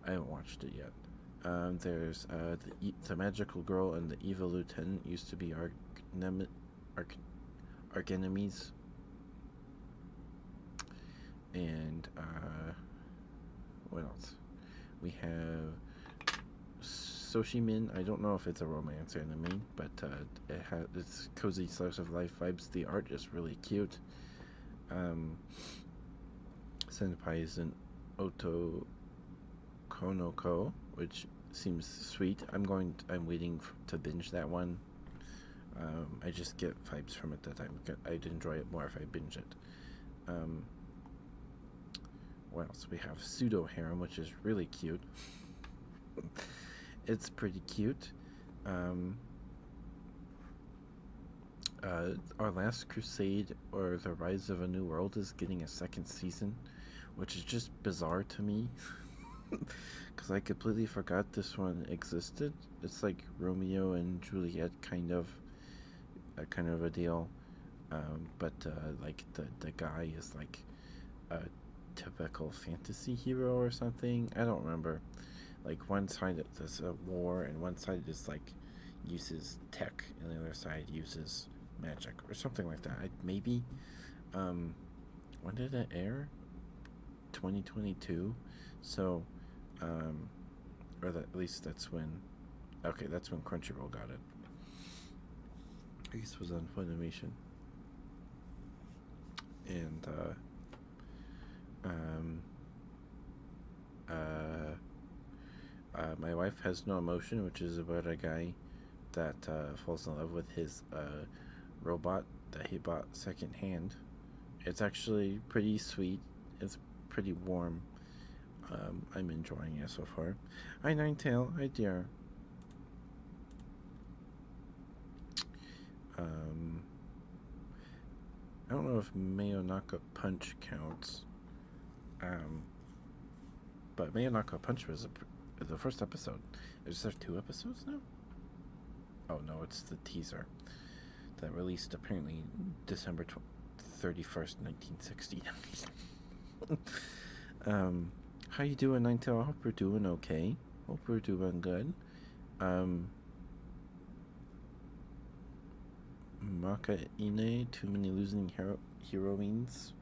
A: I haven't watched it yet. There's the Magical Girl and the Evil Lieutenant used to be arch enemies. And what else? We have Soshimin. I don't know if it's a romance anime, but it's cozy slice of life vibes. The art is really cute. Senpai is an Oto Konoko, which seems sweet. I'm waiting to binge that one. I just get vibes from it that I'd enjoy it more if I binge it. What else? We have Pseudo Harem, which is really cute. It's pretty cute. Our Last Crusade, or The Rise of a New World, is getting a second season, which is just bizarre to me. Because I completely forgot this one existed. It's like Romeo and Juliet kind of a deal. But like the guy is like a typical fantasy hero or something. I don't remember. Like one side there's a war, and one side is like uses tech, and the other side uses magic or something like that. Maybe. When did it air? 2022. So, or at least that's when. Okay, that's when Crunchyroll got it. I guess it was on Funimation. And My Wife Has No Emotion, which is about a guy that falls in love with his robot that he bought secondhand. It's actually pretty sweet. It's pretty warm. I'm enjoying it so far. Hi, Ninetail. Hi, dear. I don't know if Mayonaka Punch counts. But Mayonaka Punch was the first episode. Is there 2 episodes now? Oh no, it's the teaser that released apparently December 31st, 1969. How you doing, Ninetail? I hope you're doing okay. Hope you're doing good. Maka Ine, Too Many Losing Heroines.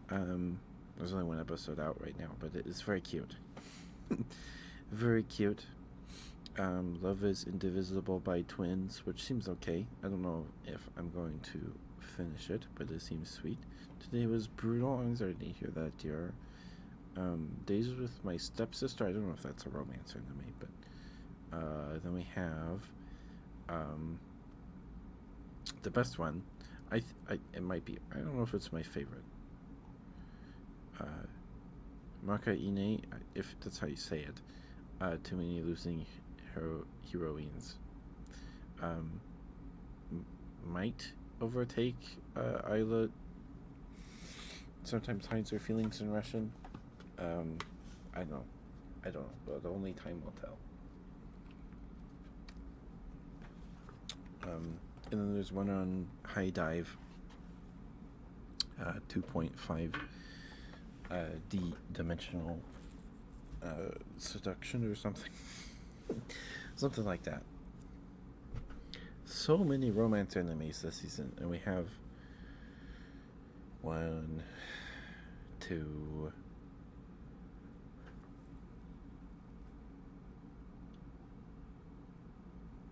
A: There's only 1 episode out right now, but it is very cute. Very cute. Love is Indivisible by Twins, which seems okay. I don't know if I'm going to finish it, but it seems sweet. Today was brutal. I'm sorry to hear that, dear. Days with My Stepsister. I don't know if that's a romance anime, but then we have the best one. It might be. I don't know if it's my favorite. Maka Ine, if that's how you say it. Too Many Losing Heroines. Might overtake Isla sometimes hides her feelings in Russian. I don't know. I don't know. But only time will tell. And then there's one on High Dive, 2.5 D-dimensional seduction or something. Something like that. So many romance enemies this season, and we have 1, 2,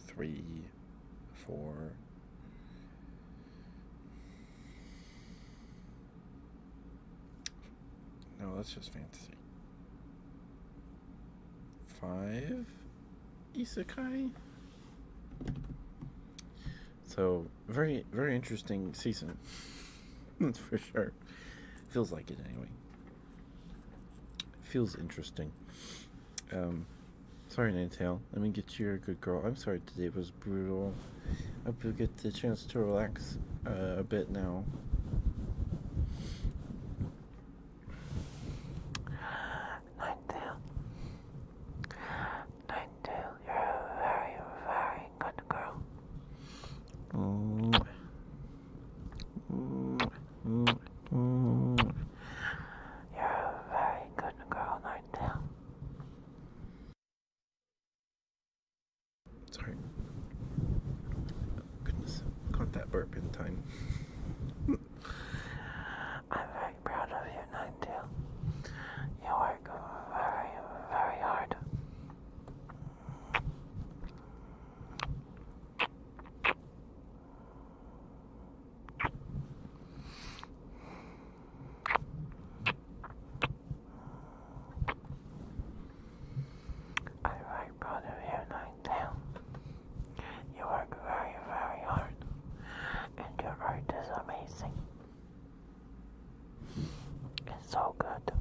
A: 3, 4. No, that's just fantasy. 5 isekai. So very, very interesting season. That's for sure. Feels like it anyway. Feels interesting. Sorry, Ninetale. Let me get you a good girl. I'm sorry today was brutal. I hope you get the chance to relax a bit now.
B: Ninetale, you're a very, very good girl. You're a very good girl, Ninetale.
A: Sorry. Goodness, caught that burp in time.
B: I'm very proud of you, Ninetale. You work very, very hard. I'm very proud of you, Ninetale. You work very, very hard. And your art is amazing. It's so good.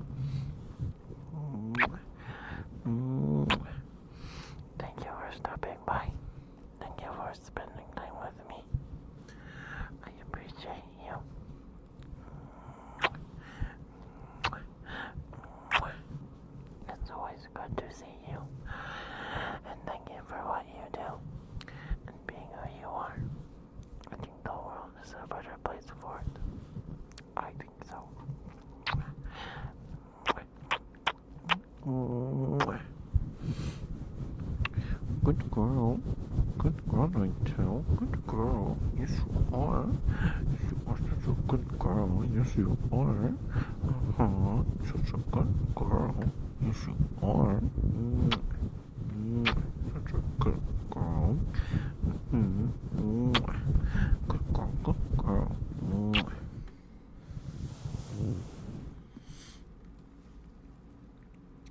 B: Thank you for stopping by. Thank you for spending time with me. I appreciate you. It's always good to see you. And thank you for what you do and being who you are. I think the world is a better place for it. I think so. Good girl. Good girl, Ninetale. Good girl. Yes, you are. Yes, you are such a good girl. Yes, you are. Such a good girl. Yes, you are. Such a good girl. Good girl, good girl.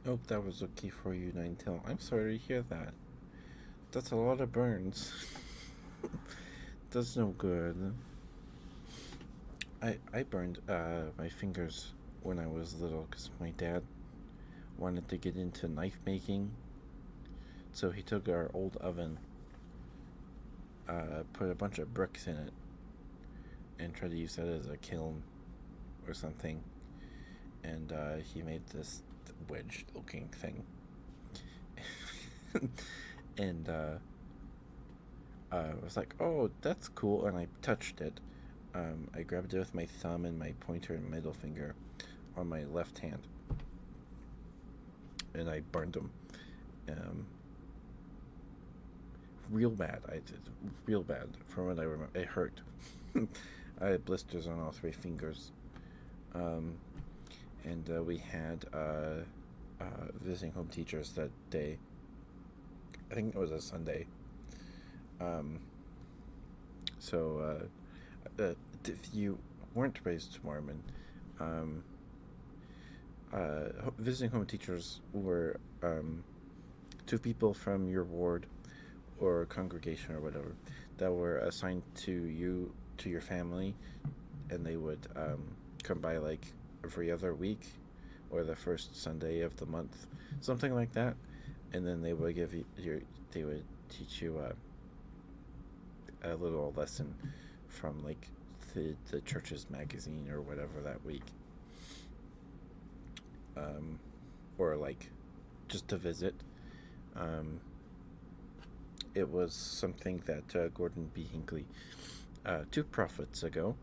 A: Hope that was okay for you, Ninetale. I'm sorry to hear that. That's a lot of burns. That's no good. I burned my fingers when I was little because my dad wanted to get into knife making. So he took our old oven, put a bunch of bricks in it, and tried to use that as a kiln or something. And he made this wedge-looking thing. And I was like, oh, that's cool. And I touched it. I grabbed it with my thumb and my pointer and middle finger on my left hand. And I burned them. Real bad. I did real bad. From what I remember, it hurt. I had blisters on all 3 fingers. And we had visiting home teachers that day. I think it was a Sunday. So if you weren't raised Mormon, visiting home teachers were 2 people from your ward or congregation or whatever that were assigned to you, to your family, and they would come by like every other week or the first Sunday of the month, something like that, and then they would give you they would teach you a little lesson from like the church's magazine or whatever that week. or like just to visit. Um, it was something that Gordon B. Hinckley, two prophets ago,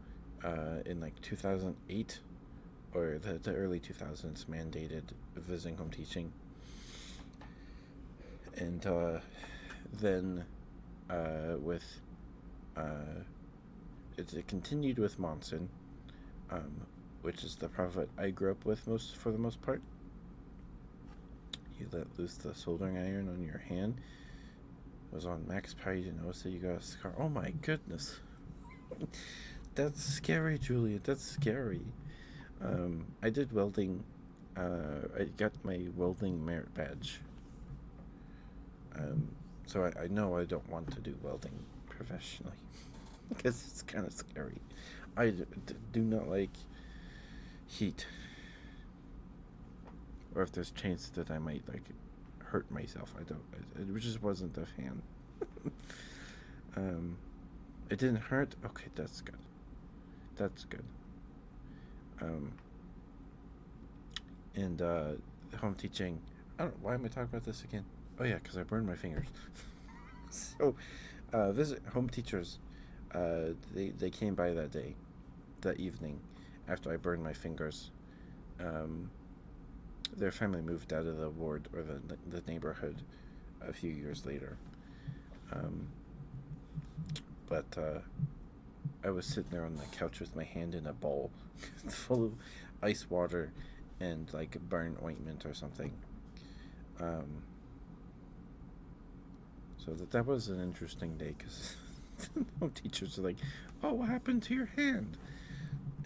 A: in like 2008 or the early 2000s, mandated visiting home teaching. And then with it continued with Monson, um, which is the prophet I grew up with for the most part. You let loose the soldering iron on your hand. It was on Max Power. You didn't notice that you got a scar. Oh my goodness. That's scary, Julia. That's scary. I did welding. I got my welding merit badge. So I know I don't want to do welding professionally because it's kind of scary. I do not like heat, or if there's chance that I might like hurt myself. I don't. It just wasn't a fan. um, it didn't hurt. Okay, that's good. That's good. Um, and home teaching. I don't. Why am I talking about this again? Oh yeah, because I burned my fingers. So, visit home teachers. They came by that evening, after I burned my fingers. Um, their family moved out of the ward or the neighborhood a few years later. Um, but I was sitting there on the couch with my hand in a bowl full of ice water and like burn ointment or something. Um, so that was an interesting day because teachers are like, "Oh, what happened to your hand?"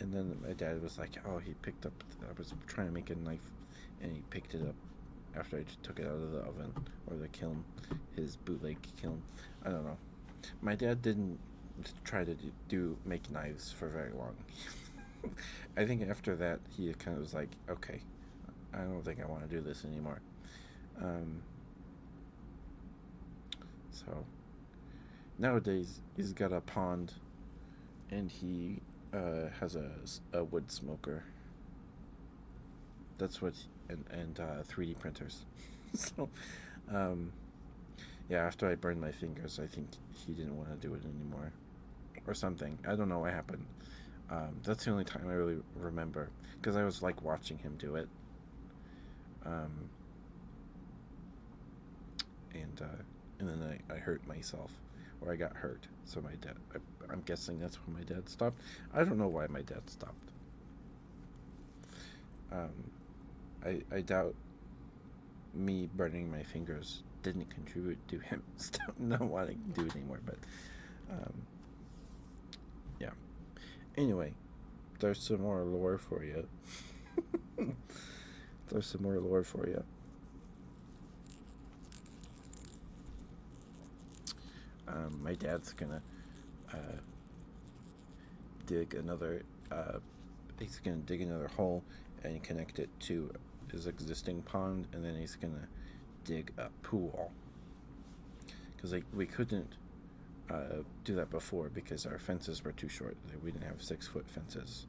A: And then my dad was like, "Oh, he picked up. I was trying to make a knife, and he picked it up after I just took it out of the oven or the kiln, his bootleg kiln. I don't know. My dad didn't try to make knives for very long. I think after that he kind of was like, okay, I don't think I want to do this anymore. Um, so nowadays he's got a pond, and he has a wood smoker. That's what and 3D printers. So um, yeah, after I burned my fingers, I think he didn't want to do it anymore, or something. I don't know what happened. That's the only time I really remember because I was like watching him do it. Um, and then I hurt myself, or I got hurt. So my dad, I'm guessing that's when my dad stopped. I don't know why my dad stopped. Um, I doubt me burning my fingers didn't contribute to him not wanting to do it anymore. But um, yeah. Anyway, there's some more lore for you. There's some more lore for you. My dad's gonna uh, dig another. He's gonna dig another hole and connect it to his existing pond, and then he's gonna dig a pool. Because like we couldn't do that before because our fences were too short. We didn't have 6-foot fences,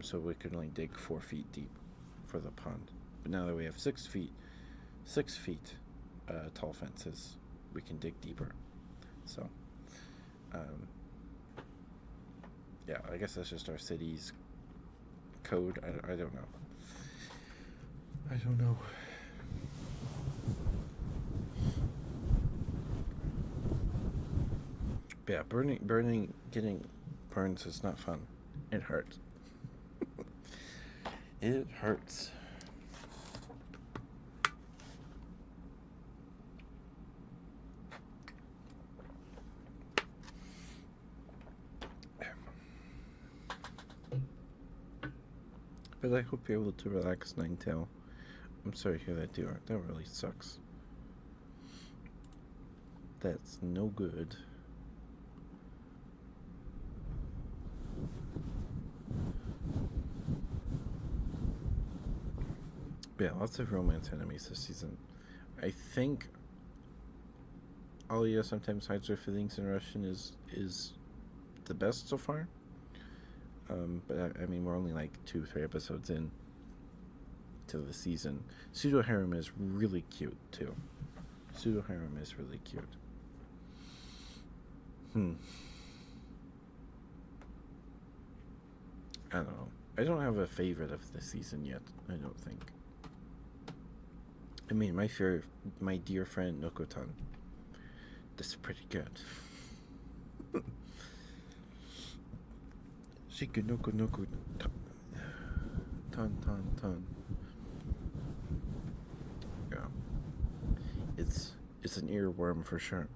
A: so we could only dig 4 feet deep for the pond. But now that we have 6 feet tall fences, we can dig deeper. So, yeah, I guess that's just our city's code. I don't know. I don't know. But yeah, getting burns is not fun. It hurts. It hurts. But I hope you're able to relax, Ninetail. I'm sorry to hear that, too. That really sucks. That's no good. But yeah, lots of romance enemies this season. I think Alia sometimes hides her feelings in Russian is the best so far. But I mean, we're only like 2-3 episodes in. to the season. Pseudo Harem is really cute too. Pseudo Harem is really cute. I don't know. I don't have a favorite of the season yet. I don't think. I mean, my dear friend Nokotan. This is pretty good. Shiku Noko Noko Ton. Yeah. It's an earworm for sure.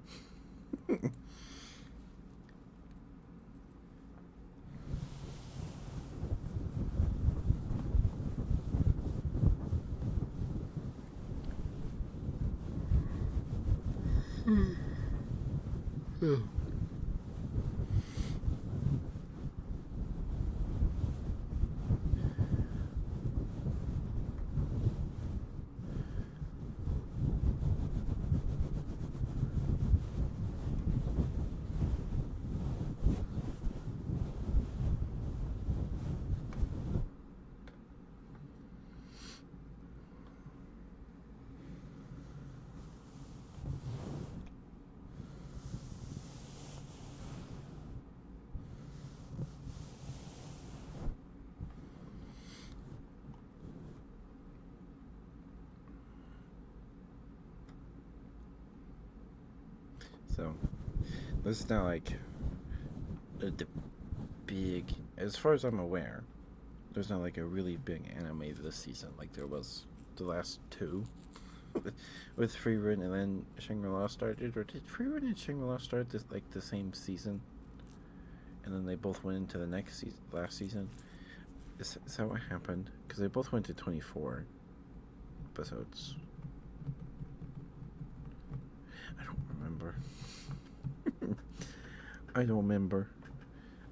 A: So, this is not like the big, as far as I'm aware, there's not like a really big anime this season like there was the last two with Free Run and then Shangri-La started, or did Free Run and Shangri-La start this like the same season, and then they both went into the next season, last season? Is that what happened? Because they both went to 24 episodes. I don't remember. I don't remember.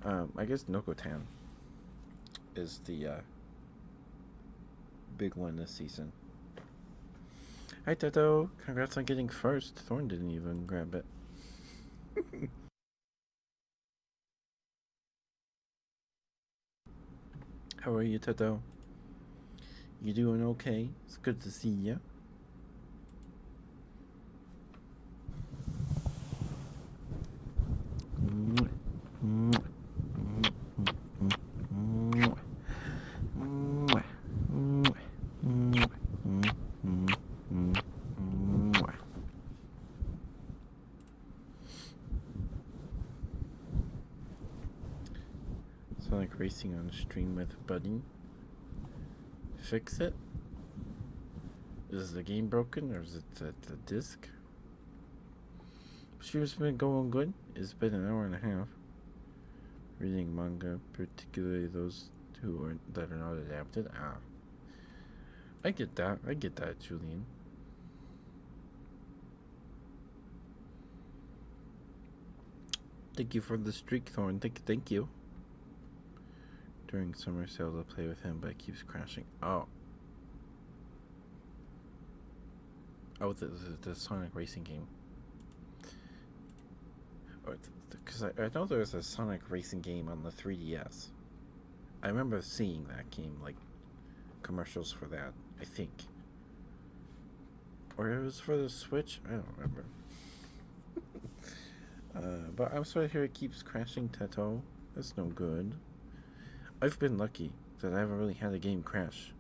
A: I guess Nokotan is the big one this season. Hi, Toto. Congrats on getting first. Thorn didn't even grab it. How are you, Toto? You doing okay? It's good to see you. Sonic Racing on stream with Buddy. Fix it? Is the game broken or is it the disc? Stream's been going good. It's been an hour and a half. Reading manga, particularly those that are not adapted. I get that, Julian. Thank you for the streak, Thorn. Thank you. During summer sales, I'll play with him, but it keeps crashing. Oh, the Sonic racing game. Because I know there was a Sonic racing game on the 3DS. I remember seeing that game, like commercials for that. I think, or it was for the Switch. I don't remember. But I'm sorry to hear it keeps crashing, Teto. That's no good. I've been lucky that I haven't really had a game crash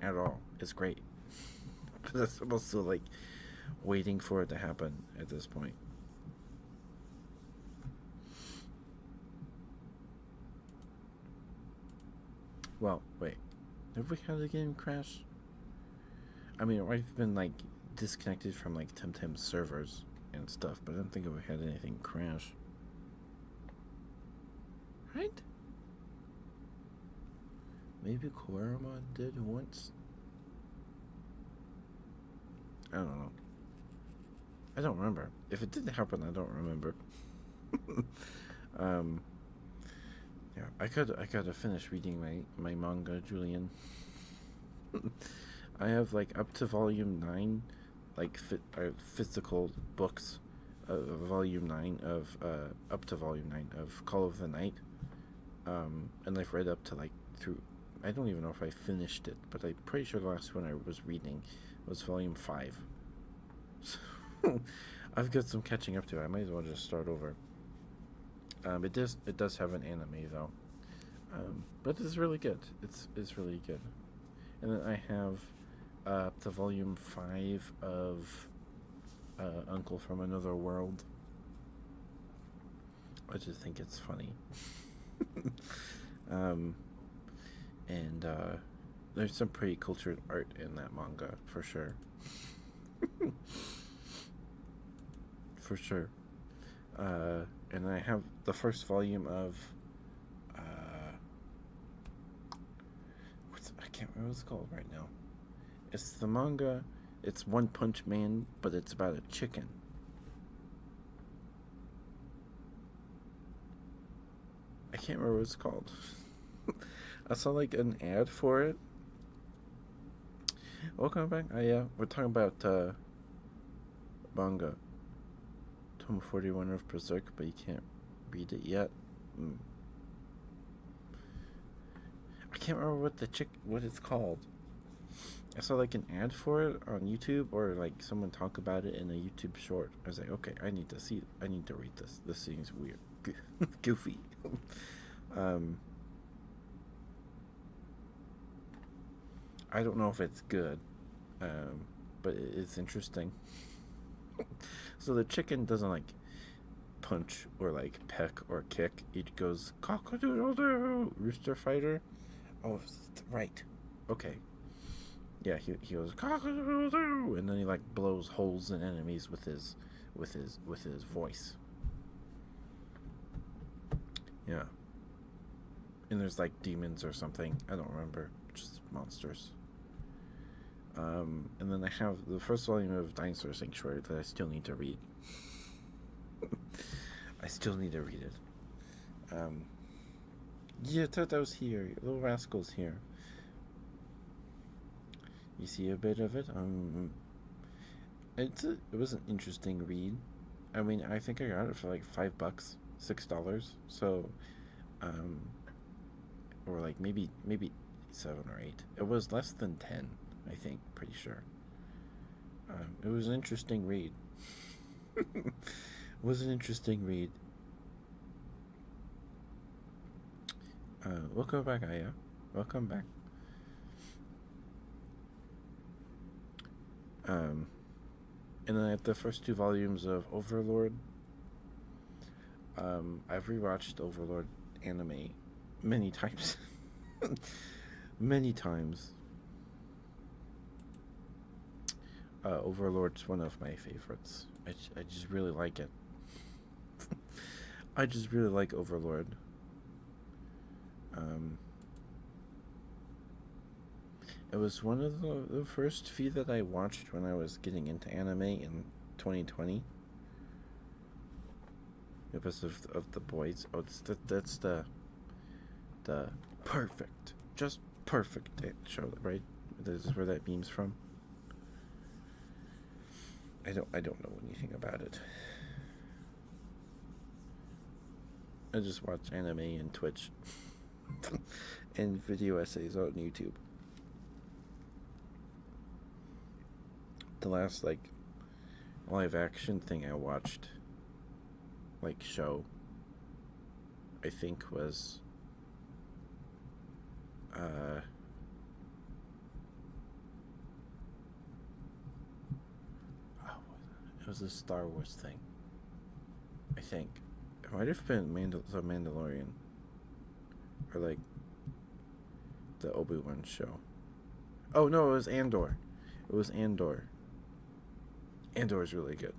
A: at all. It's great. But I'm supposed to like waiting for it to happen at this point. Well, wait. Have we had a game crash? I mean, I've been like disconnected from like Temtem's servers and stuff, but I don't think we had anything crash. Right? Maybe Koarama did once. I don't know. I don't remember. If it didn't happen, I don't remember. Yeah, I gotta finish reading my manga, Julian. I have like up to volume 9, like physical books, volume 9 of up to volume 9 of Call of the Night, and I've read up to like through I don't even know if I finished it, but I'm pretty sure the last one I was reading was volume 5. So I've got some catching up to. I might as well just start over. It does have an anime though, but it's really good. It's really good. And then I have the volume 5 of Uncle from Another World. I just think it's funny. And there's some pretty cultured art in that manga for sure. For sure. And I have the first volume of I can't remember what it's called right now. It's the manga. It's One Punch Man, but it's about a chicken. I can't remember what it's called. I saw like an ad for it. Welcome back. Yeah, we're talking about manga. Tome 41 of Berserk, but you can't read it yet. I can't remember what it's called. I saw like an ad for it on YouTube, or like someone talk about it in a YouTube short. I was like, okay, I need to read this. This seems weird, goofy. I don't know if it's good, but it's interesting. So the chicken doesn't like punch or like peck or kick. It goes cock-a-doodle-doo, rooster fighter. Oh, right. Okay. Yeah, he goes cock-a-doodle-doo, and then he like blows holes in enemies with his voice. Yeah. And there's like demons or something. I don't remember. Just monsters. And then I have the first volume of Dinosaur Sanctuary that I still need to read. I still need to read it. Yeah, Toto's here. Little Rascal's here. You see a bit of it. It was an interesting read. I mean, I think I got it for like $5, $6. So, or like maybe 7 or 8. It was less than 10. I think, pretty sure. It was an interesting read. It was an interesting read. Welcome back, Aya. Welcome back. And then I have the first 2 volumes of Overlord. I've rewatched Overlord anime many times. Many times. Overlord's one of my favorites. I just really like it. I just really like Overlord. It was one of the first few that I watched when I was getting into anime in 2020. Because of the boys. Oh, that's the perfect, just perfect show, right? This is where that beam's from. I don't know anything about it. I just watch anime and Twitch and video essays on YouTube. The last like live action thing I watched, like show, I think was it was a Star Wars thing. I think it might have been the Mandalorian, or like the Obi-Wan show. Oh no, it was Andor. It was Andor. Andor is really good.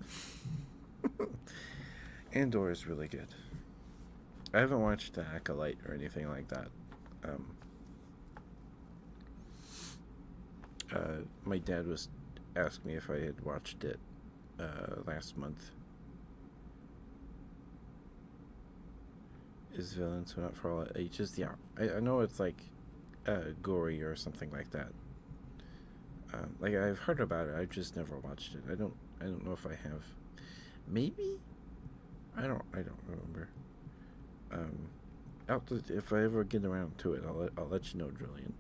A: Andor is really good. I haven't watched The Acolyte or anything like that. My dad was asked me if I had watched it last month. Is villains not for all ages? Yeah, I know it's like gory or something like that. Like I've heard about it, I've just never watched it. I don't know if I have. Maybe I don't remember. if I ever get around to it, I'll let you know, Julian.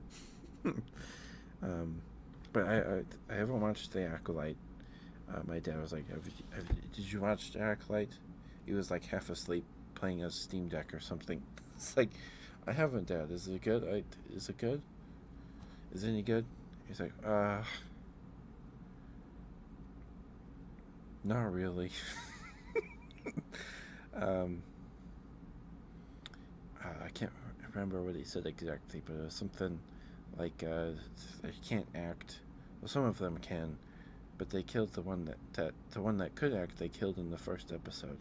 A: um, but I haven't watched The Acolyte. My dad was like, "Did you watch The Acolyte?" He was like half asleep playing a Steam Deck or something. It's like, I haven't, Dad. Is it good? Is it good? Is it any good? He's like, not really. um, I can't remember what he said exactly, but it was something like they can't act. Well, some of them can, but they killed the one that the one that could act. They killed in the first episode.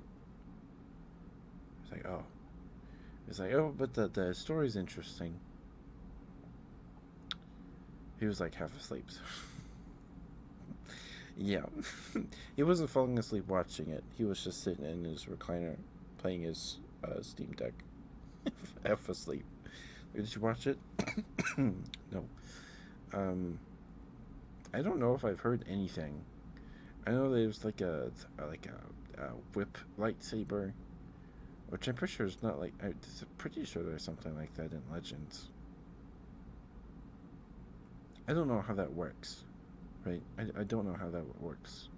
A: It's like, oh, it's like, oh, but the story's interesting. He was like half asleep. So. Yeah, he wasn't falling asleep watching it. He was just sitting in his recliner playing his Steam Deck, half asleep. Did you watch it? No. Um, I don't know if I've heard anything. I know there's like a whip lightsaber, which I'm pretty sure is not like. I'm pretty sure there's something like that in Legends. I don't know how that works, right? I don't know how that works.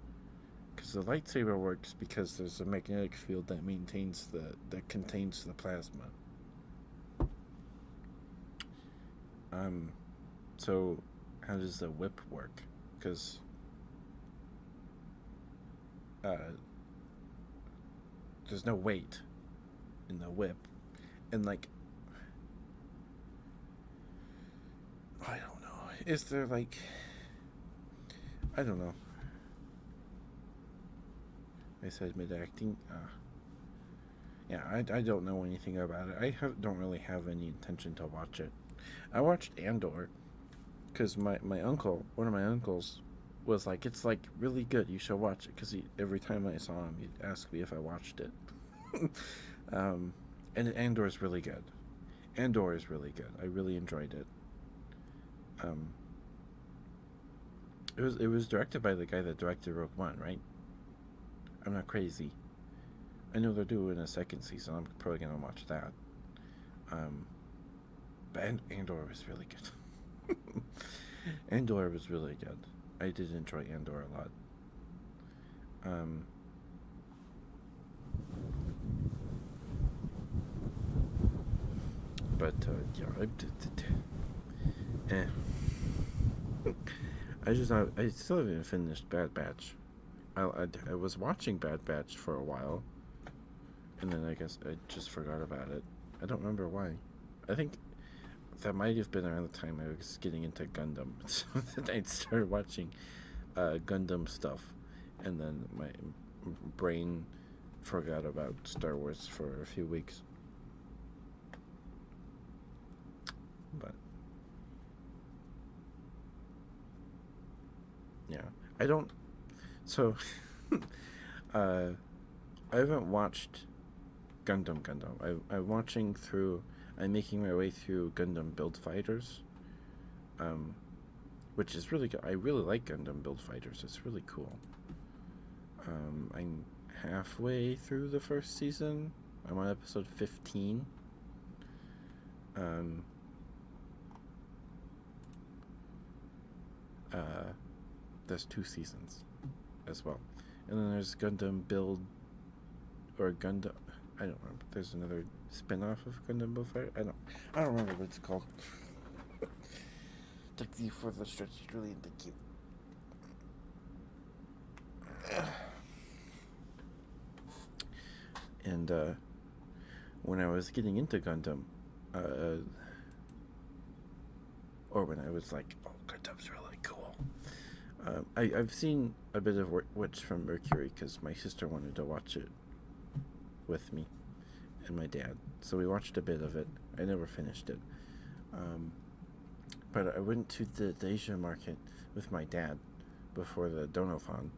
A: Because the lightsaber works because there's a magnetic field that contains the plasma. So how does the whip work? Because there's no weight in the whip, and like, I don't know. Is there like, I don't know. I said mid acting. Yeah, I don't know anything about it. Don't really have any intention to watch it. I watched Andor because my uncle, one of my uncles, was like, it's like really good. You should watch it because every time I saw him, he'd ask me if I watched it. um, and Andor is really good. Andor is really good. I really enjoyed it. Um, it was directed by the guy that directed Rogue One, right? I'm not crazy. I know they're doing a second season. I'm probably gonna watch that. But Andor was really good. Andor was really good. I did enjoy Andor a lot. Um, but yeah, eh. I still haven't finished Bad Batch. I was watching Bad Batch for a while, and then I guess I just forgot about it. I don't remember why. I think that might have been around the time I was getting into Gundam. So then I started watching Gundam stuff, and then my brain forgot about Star Wars for a few weeks. But yeah, I don't. So uh, I haven't watched Gundam. I'm watching through. I'm making my way through Gundam Build Fighters, which is really good. I really like Gundam Build Fighters. It's really cool. I'm halfway through the first season. I'm on episode 15. There's 2 seasons as well, and then there's Gundam Build or Gundam. I don't remember. There's another spin-off of Gundam Build Fighter. I don't remember what it's called. Thank you for the stretch, Julian. Thank you. And when I was getting into Gundam, or when I was like, oh, Gundam's really cool. I've seen a bit of Witch from Mercury because my sister wanted to watch it with me and my dad. So we watched a bit of it. I never finished it. But I went to the Asian market with my dad before the Donophon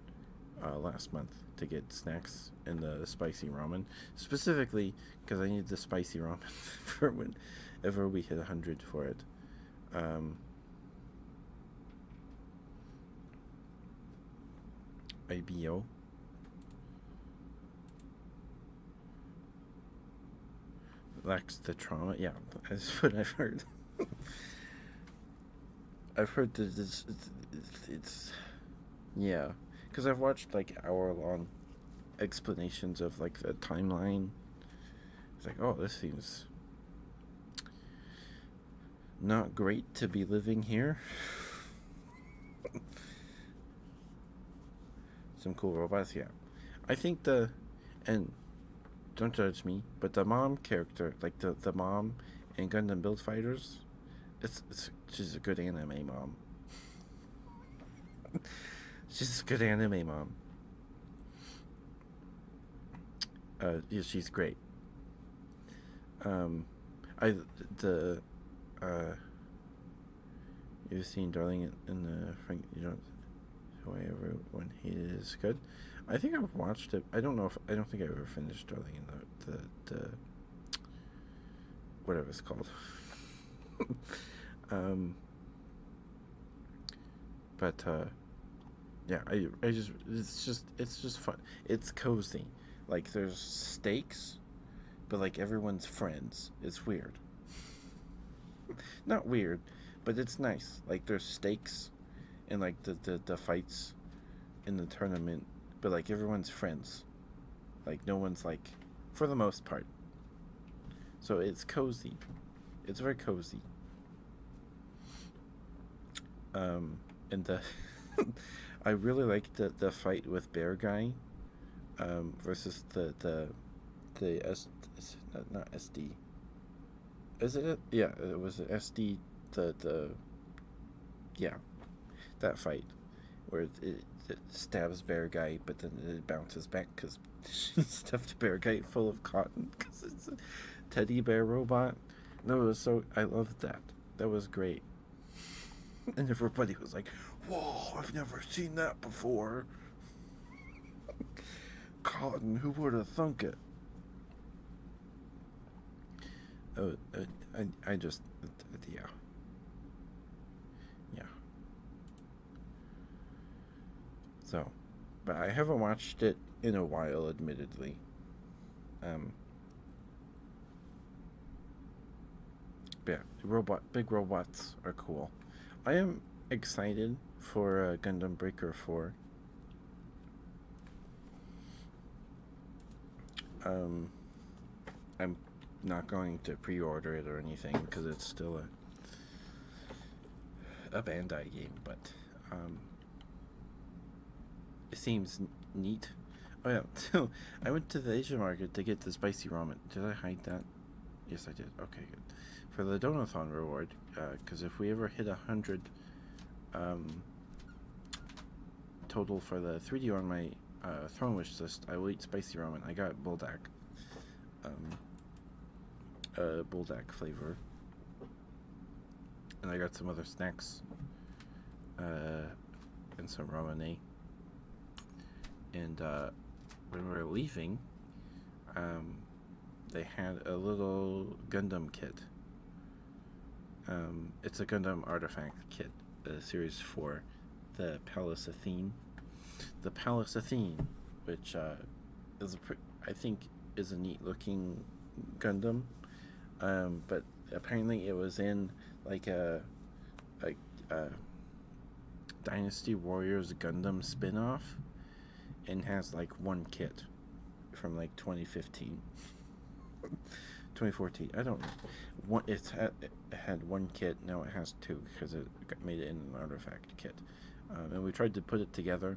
A: last month to get snacks and the spicy ramen. Specifically because I needed the spicy ramen for whenever we hit 100 for it. IBO. lacks the trauma. Yeah, that's what I've heard. I've heard that it's yeah, because I've watched like hour-long explanations of like the timeline. It's like, oh, this seems not great to be living here. Some cool robots, yeah. I think and don't judge me, but the mom character, like the mom in Gundam Build Fighters, she's a good anime mom. She's a good anime mom. Yeah, she's great. Um, I the you've seen Darling in the Frank. You know who I ever when he is good. I think I've watched it. I don't know if I don't think I ever finished Darling in the whatever it's called. um, but yeah, I just it's just fun. It's cozy. Like there's stakes, but like everyone's friends. It's weird. Not weird, but it's nice. Like there's stakes in like the fights in the tournament, but like everyone's friends. Like no one's like for the most part. So it's cozy. It's very cozy. And the I really like the fight with Bear Guy versus the not SD. Is it? Yeah, it was SD. The yeah, that fight where it stabs Bear Guy, but then it bounces back because she stuffed Bear Guy full of cotton because it's a teddy bear robot. No, it was so I loved that. That was great. And everybody was like, "Whoa, I've never seen that before." Cotton, who would have thunk it? Oh, I just, yeah, yeah. So, but I haven't watched it in a while, admittedly. Um, yeah, big robots are cool. I am excited for Gundam Breaker 4. Um, I'm not going to pre-order it or anything because it's still a Bandai game, but um, it seems neat. Oh yeah, so I went to the Asian market to get the spicy ramen. Did I hide that? Yes, I did. Okay, good. For the Donathon reward, because if we ever hit 100 um, total for the 3D on my throne wish list, I will eat spicy ramen. I got buldak, buldak flavor, and I got some other snacks, and some ramen. And when we were leaving, they had a little Gundam kit. It's a Gundam artifact kit, Series 4, the Palace Athene. The Palace Athene, which is I think is a neat looking Gundam, but apparently it was in like a Dynasty Warriors Gundam spin-off and has like one kit from like 2015. 2014. I don't know. It had one kit. Now it has two because it made it in an artifact kit. And we tried to put it together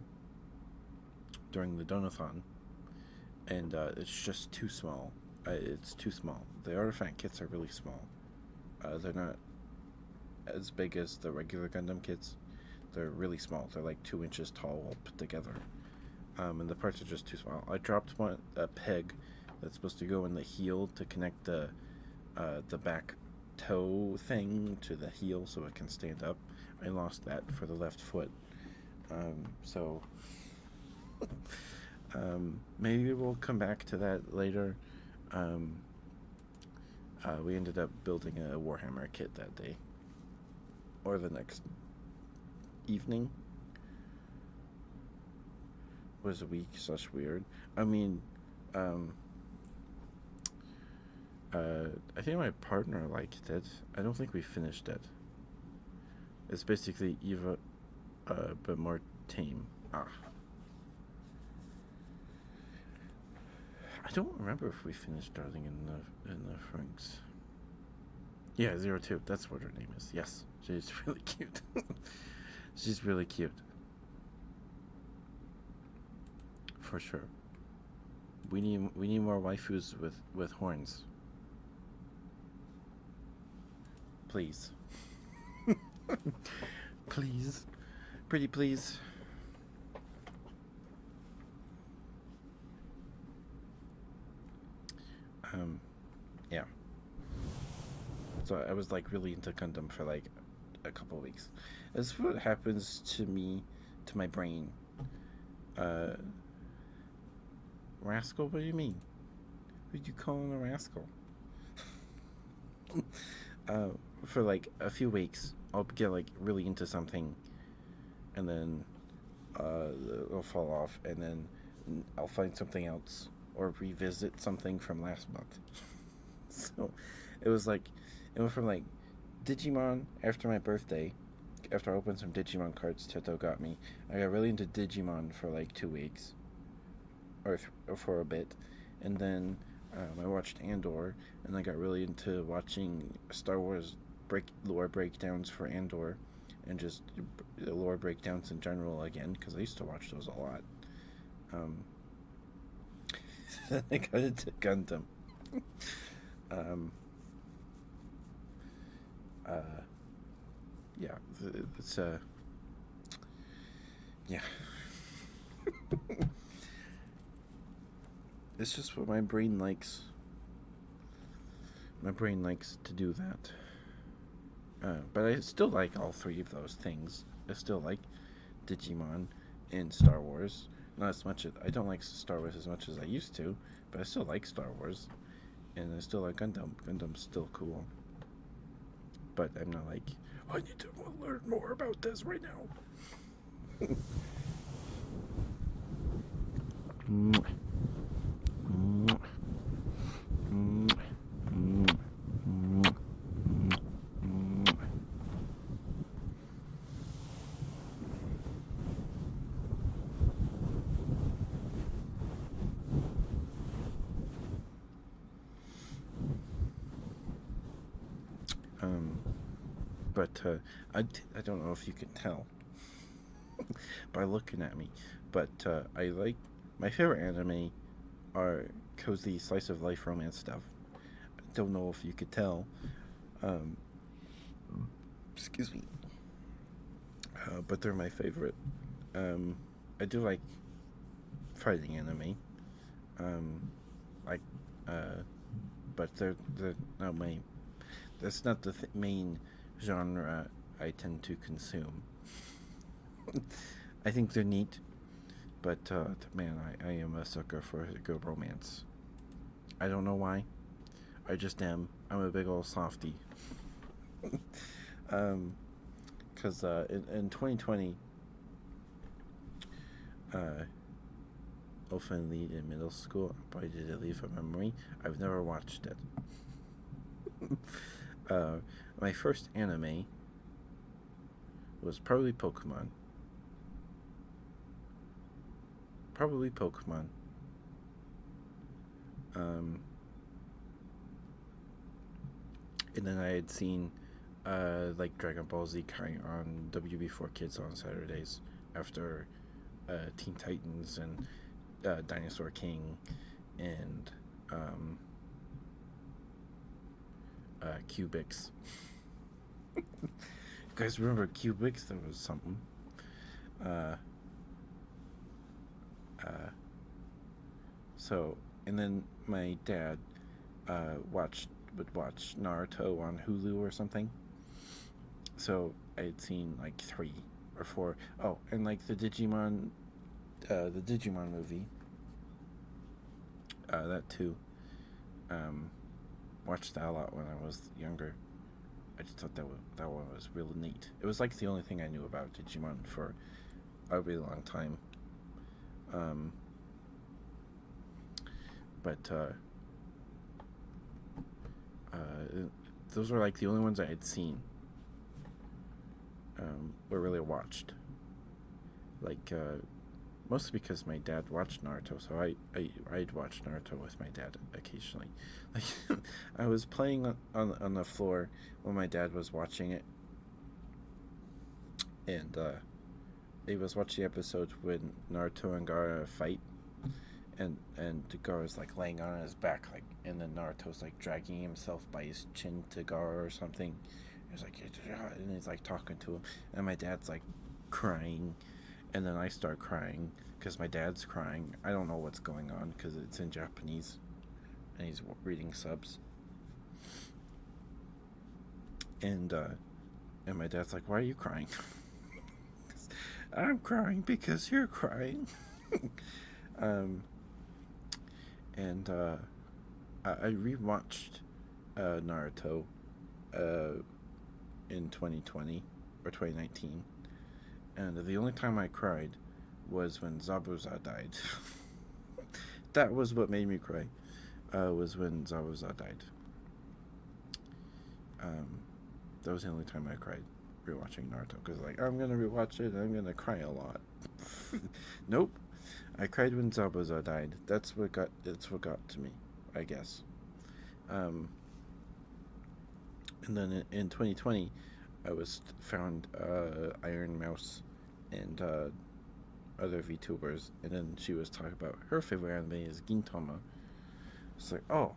A: during the Donathon, and it's just too small. It's too small. The artifact kits are really small. They're not as big as the regular Gundam kits. They're really small. They're like 2 inches tall all put together. And the parts are just too small. I dropped a peg that's supposed to go in the heel to connect the back toe thing to the heel so it can stand up. I lost that for the left foot. So maybe we'll come back to that later. We ended up building a Warhammer kit that day. Or the next evening. Was a week / weird. I mean, I think my partner liked it. I don't think we finished it. It's basically Eva, but more tame. I don't remember if we finished Darling in the Franks. Yeah, 02. That's what her name is. Yes, she's really cute. She's really cute, for sure. We need more waifus with horns, please. Please, pretty please. Yeah. So I was like really into Gundam for like a couple weeks. This is what happens to me, to my brain. Uh, Rascal? What do you mean? Who'd you call him a rascal? uh, for like a few weeks, I'll get like really into something, and then it'll fall off, and then I'll find something else or revisit something from last month. So it was like, it went from like Digimon after my birthday. After I opened some Digimon cards Teto got me, I got really into Digimon for like 2 weeks, or for a bit, and then I watched Andor, and I got really into watching Star Wars lore breakdowns for Andor, and just lore breakdowns in general again because I used to watch those a lot. Um, I got into Gundam. um, uh, yeah, it's yeah. It's just what my brain likes. My brain likes to do that. But I still like all three of those things. I still like Digimon and Star Wars. Not as much as I don't like Star Wars as much as I used to, but I still like Star Wars, and I still like Gundam. Gundam's still cool, but I'm not like, oh, I need to learn more about this right now. But I don't know if you can tell by looking at me, but I like my favorite anime are cozy slice of life romance stuff. I don't know if you could tell. Um, Excuse me, but they're my favorite. Um, I do like fighting anime, um, like, uh, but they're not my. That's not the main genre I tend to consume. I think they're neat, but man, I am a sucker for a good romance. I don't know why. I just am. I'm a big old softy. um, because in 2020, uh, Open Lead in middle school. Probably did it leave a memory. I've never watched it. uh, my first anime was probably Pokemon. Probably Pokemon. Um, and then I had seen like Dragon Ball Z Kai on WB4 Kids on Saturdays after Teen Titans and Dinosaur King and Cubix. You guys remember Cubix? There was something. Uh, uh, so, and then my dad would watch Naruto on Hulu or something. So I had seen like 3 or 4. Oh, and like the Digimon movie. That too. Um, Watched that a lot when I was younger. I just thought that one was really neat. It was like the only thing I knew about Digimon for a really long time. Um, but those were like the only ones I had seen, or really watched. Like, mostly because my dad watched Naruto, so I'd watch Naruto with my dad occasionally. Like, I was playing on the floor when my dad was watching it, and he was watching the episode when Naruto and Gaara fight, and Gaara's like laying on his back, like, and then Naruto's like dragging himself by his chin to Gaara or something. He's like, and he's like talking to him, and my dad's like crying, and then I start crying because my dad's crying. I don't know what's going on because it's in Japanese, and he's reading subs, and my dad's like, "Why are you crying?" I'm crying because you're crying. um, and I rewatched Naruto in 2020 or 2019, and the only time I cried was when Zabuza died. That was what made me cry. Was when Zabuza died. That was the only time I cried rewatching Naruto, because like, I'm gonna rewatch it and I'm gonna cry a lot. Nope, I cried when Zabuza died. That's what got to me, I guess. Um, and then in 2020, I was found Iron Mouse and other VTubers, and then she was talking about her favorite anime is Gintama. It's like, oh,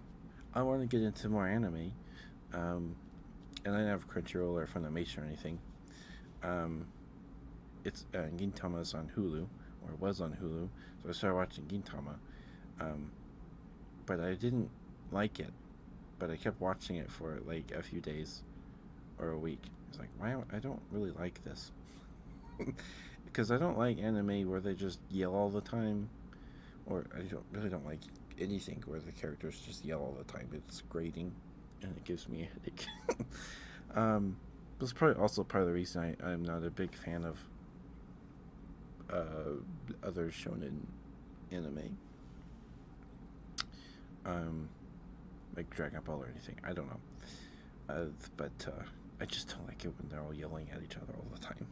A: I want to get into more anime. And I didn't have Crunchyroll or Funimation or anything. It's Gintama's on Hulu, or was on Hulu, so I started watching Gintama. But I didn't like it, but I kept watching it for like a few days or a week. It's like, why? I don't really like this. Because I don't like anime where they just yell all the time, or I don't like anything where the characters just yell all the time. It's grating, and it gives me a headache. That's probably also part of the reason I'm not a big fan of other shonen anime, like Dragon Ball or anything. I don't know, but I just don't like it when they're all yelling at each other all the time.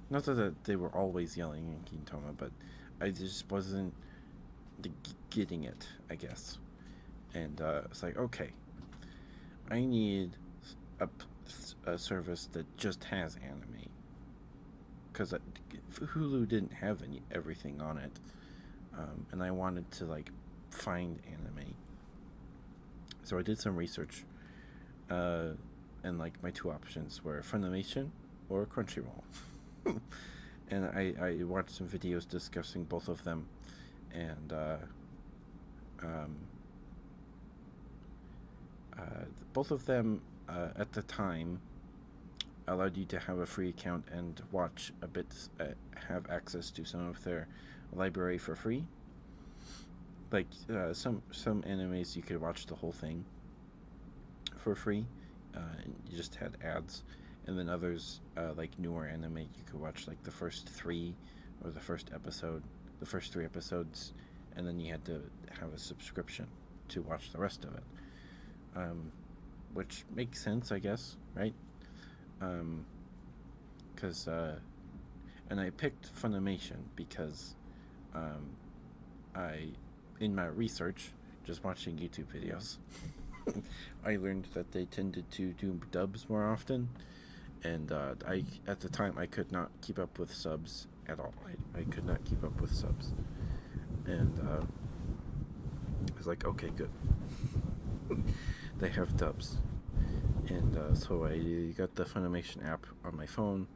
A: Not that they were always yelling in Gintama, but I just wasn't getting it, I guess. And it's like, okay, I need a service that just has anime, because Hulu didn't have everything on it, and I wanted to like find anime. So I did some research, and like my two options were Funimation or Crunchyroll. And I watched some videos discussing both of them, and both of them at the time allowed you to have a free account and watch a bit, have access to some of their library for free. Like some animes you could watch the whole thing for free, and you just had ads, and then others like newer anime you could watch like the first three or the first three episodes, and then you had to have a subscription to watch the rest of it, which makes sense, I guess, right? Because and I picked Funimation because I, in my research, just watching YouTube videos, I learned that they tended to do dubs more often, and I at the time I could not keep up with subs at all. I could not keep up with subs, and I was like, okay, good. They have dubs, and so I got the Funimation app on my phone,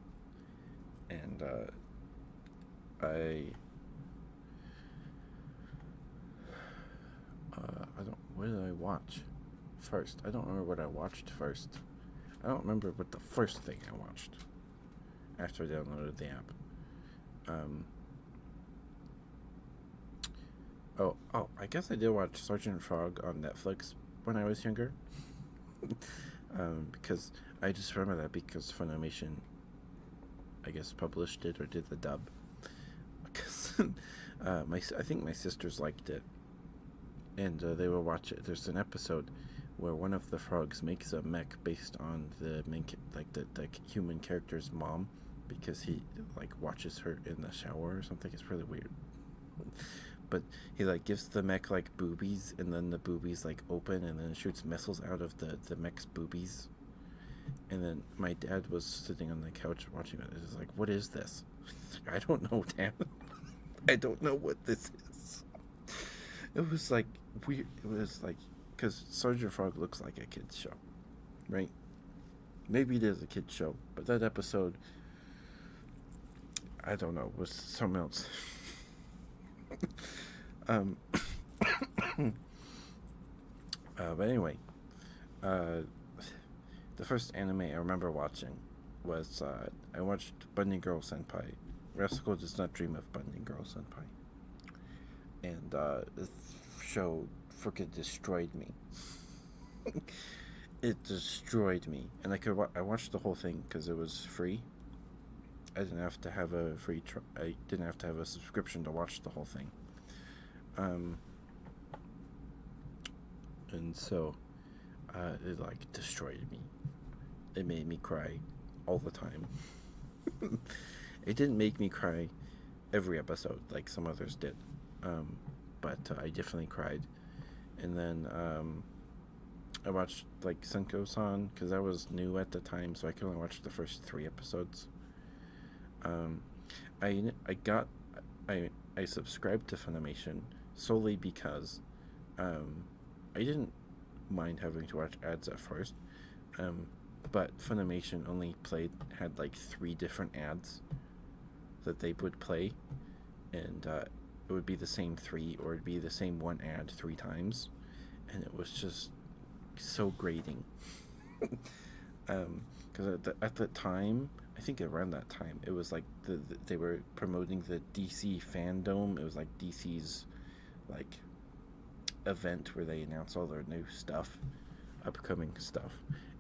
A: and I don't. What did I watch first? I don't remember what I watched first. I don't remember what the first thing I watched after I downloaded the app. I guess I did watch Sergeant Frog on Netflix when I was younger. Because I just remember that because Funimation, I guess, published it or did the dub. Because I think my sisters liked it, and they will watch it. There's an episode where one of the frogs makes a mech based on the the human character's mom, because he like watches her in the shower or something. It's really weird. But he like gives the mech like boobies, and then the boobies like open, and then it shoots missiles out of the mech's boobies. And then my dad was sitting on the couch watching it. It's like, what is this? I don't know, Dad. I don't know what this is. It was like weird. It was like, because Sergeant Frog looks like a kid's show, right? Maybe it is a kid's show, but that episode, I don't know, was something else. um, but anyway, the first anime I remember watching was I watched Bunny Girl Senpai. Rasuko does not dream of Bunny Girl Senpai, and this show freaking destroyed me. It destroyed me, and I watched the whole thing because it was free. I didn't have to have a I didn't have to have a subscription to watch the whole thing. And so it like destroyed me. It made me cry all the time. It didn't make me cry every episode like some others did, but I definitely cried. And then I watched like Senko-san because I was new at the time, so I could only watch the first 3 episodes. I I subscribed to Funimation solely because I didn't mind having to watch ads at first, but Funimation only had like 3 different ads that they would play, and it would be the same 3, or it'd be the same 1 ad 3 times, and it was just so grating. Because at the time, I think around that time, it was like they were promoting the DC fandom. It was like DC's like event where they announce all their new stuff, upcoming stuff,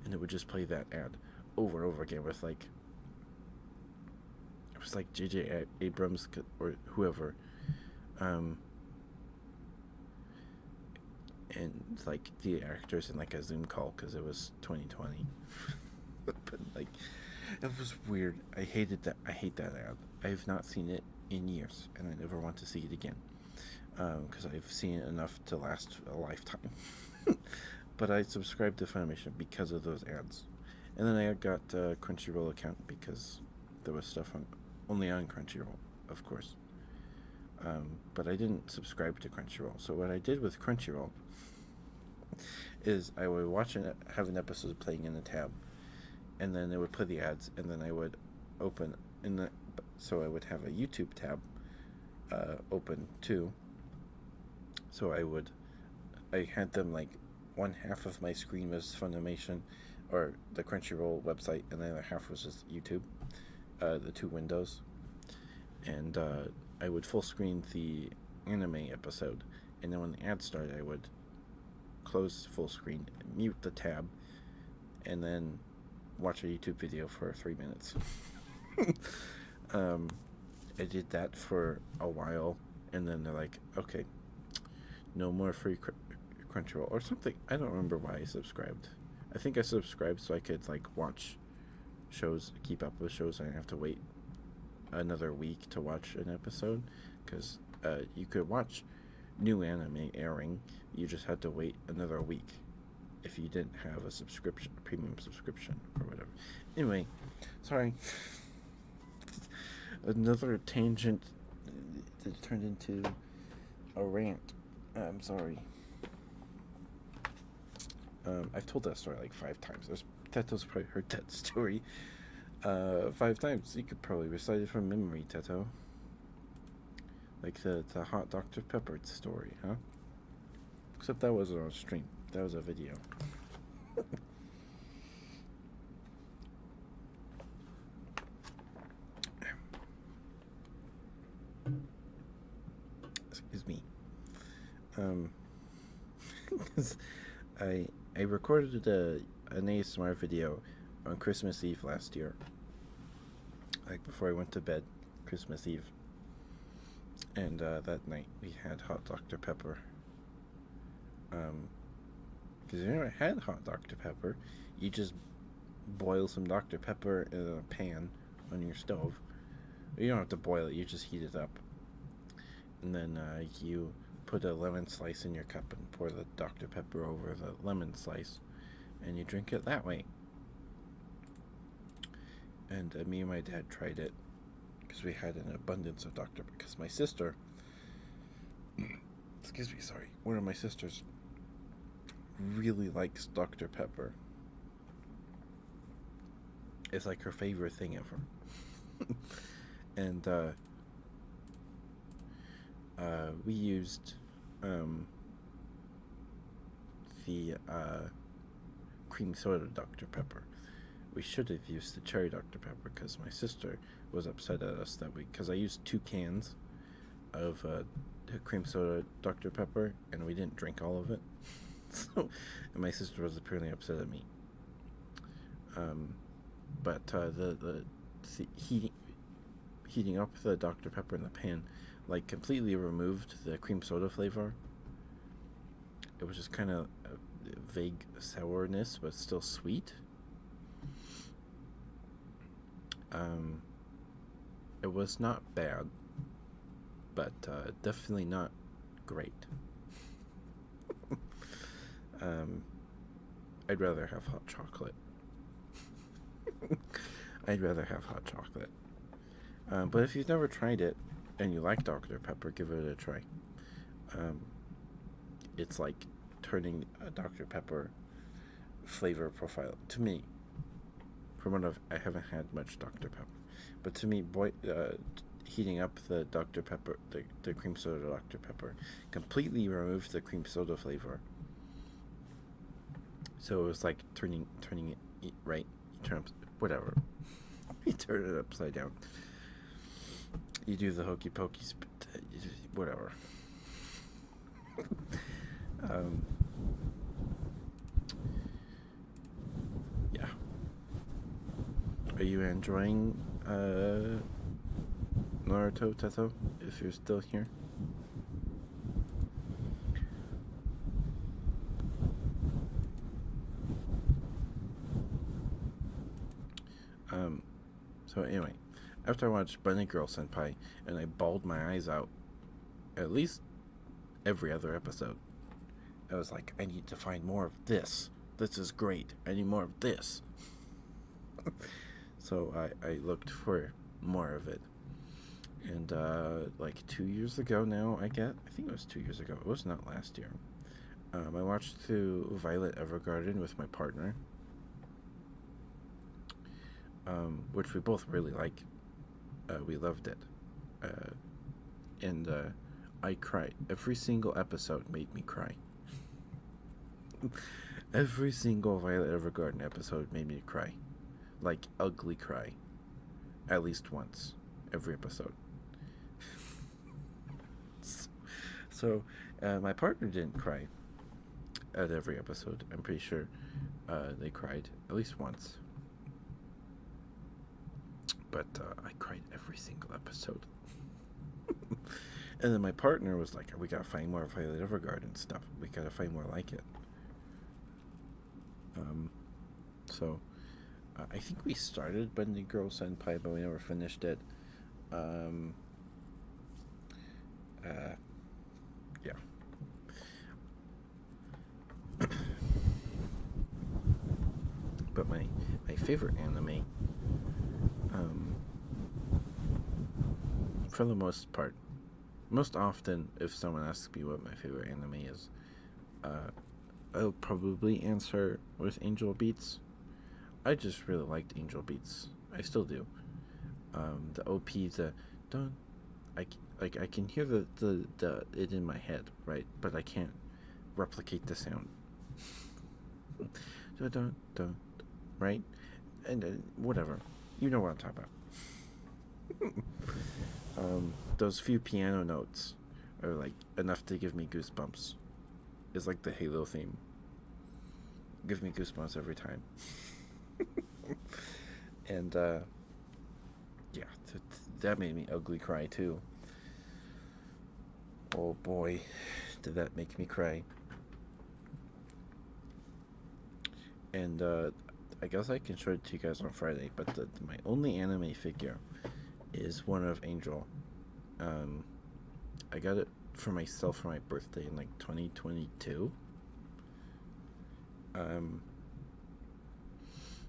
A: and it would just play that ad over and over again with like, it was like J.J. Abrams or whoever, and like the actors in like a Zoom call because it was 2020. But like, it was weird. I hated that. I hate that ad. I have not seen it in years, and I never want to see it again, because I've seen it enough to last a lifetime. But I subscribed to Funimation because of those ads, and then I got a Crunchyroll account because there was stuff only on Crunchyroll, of course. But I didn't subscribe to Crunchyroll. So what I did with Crunchyroll is I would have an episode playing in a tab, and then it would play the ads, and then I would open so I would have a YouTube tab open too. So I had them like one half of my screen was Funimation or the Crunchyroll website, and the other half was just YouTube, the 2 windows, and I would full screen the anime episode, and then when the ad started, I would close full screen, mute the tab, and then watch a YouTube video for 3 minutes. I did that for a while, and then they're like, okay, no more free Crunchyroll or something. I don't remember why I subscribed. I think I subscribed so I could like watch shows, keep up with shows, and I have to wait another week to watch an episode, because you could watch new anime airing, you just had to wait another week if you didn't have a premium subscription or whatever. Anyway, sorry. Another tangent that turned into a rant. I'm sorry. I've told that story like 5 times. Teto's probably heard that story 5 times. You could probably recite it from memory, Teto. Like the hot Dr. Pepper story, huh? Except that wasn't on stream. That was a video. Excuse me. Because I recorded an ASMR video on Christmas Eve last year. Like before I went to bed, Christmas Eve. And that night we had hot Dr. Pepper. Because if you never had hot Dr. Pepper, you just boil some Dr. Pepper in a pan on your stove. You don't have to boil it, you just heat it up. And then you put a lemon slice in your cup and pour the Dr. Pepper over the lemon slice, and you drink it that way. And me and my dad tried it because we had an abundance of Dr. Because my sister, excuse me, sorry, one of my sisters really likes Dr. Pepper. It's like her favorite thing ever. And we used the cream soda Dr. Pepper. We should have used the cherry Dr. Pepper because my sister was upset at us that because I used 2 cans of cream soda Dr. Pepper and we didn't drink all of it. So, and my sister was apparently upset at me. But the heating up the Dr. Pepper in the pan, like, completely removed the cream soda flavor. It was just kind of a vague sourness, but still sweet. It was not bad, but definitely not great. I'd rather have hot chocolate. I'd rather have hot chocolate. But if you've never tried it and you like Dr. Pepper, give it a try. It's like turning a Dr. Pepper flavor profile to me. From what I haven't had much Dr. Pepper, but to me, heating up the Dr. Pepper, the cream soda Dr. Pepper, completely removed the cream soda flavor. So it was like turning it right. You turn whatever. You turn it upside down. You do the hokey pokeys, but whatever. Yeah. Are you enjoying Naruto, Teto, if you're still here? So anyway, after I watched Bunny Girl Senpai and I bawled my eyes out at least every other episode, I was like, I need to find more of this. This is great. I need more of this. So I looked for more of it. And like 2 years ago now, I think it was 2 years ago. It was not last year. I watched through Violet Evergarden with my partner, which we both really like. We loved it. And I cried. Every single episode made me cry. Every single Violet Evergarden episode made me cry. Like, ugly cry. At least once. Every episode. So, my partner didn't cry at every episode. I'm pretty sure they cried at least once. But I cried every single episode. And then my partner was like, we gotta find more Violet Evergarden stuff. We gotta find more like it. So I think we started Bunny Girl Senpai, but we never finished it. Yeah. But my favorite anime, for the most part, most often, if someone asks me what my favorite anime is, I'll probably answer with Angel Beats. I just really liked Angel Beats. I still do. The OP, the dun, I can hear the it in my head, right? But I can't replicate the sound. Dun dun dun, right? And whatever, you know what I'm talking about. Those few piano notes are like enough to give me goosebumps. It's like the Halo theme. Give me goosebumps every time. And yeah, that made me ugly cry too. Oh boy, did that make me cry. And I guess I can show it to you guys on Friday. But my only anime figure is one of Angel. I got it for myself for my birthday in like 2022.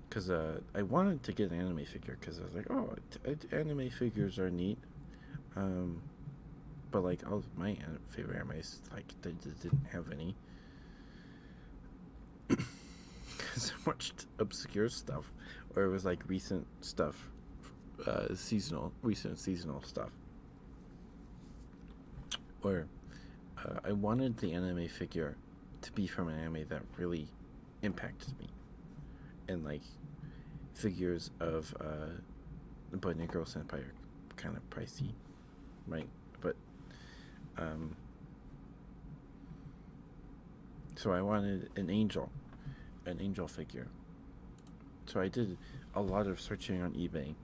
A: Because I wanted to get an anime figure because I was like, oh, anime figures are neat. But like all my favorite animes, like they just didn't have any. Because I watched obscure stuff, or it was like recent stuff, recent seasonal stuff. Or I wanted the anime figure to be from an anime that really impacted me, and like figures of Boy and Girl Senpai are kind of pricey, right? But so I wanted an angel figure. So I did a lot of searching on eBay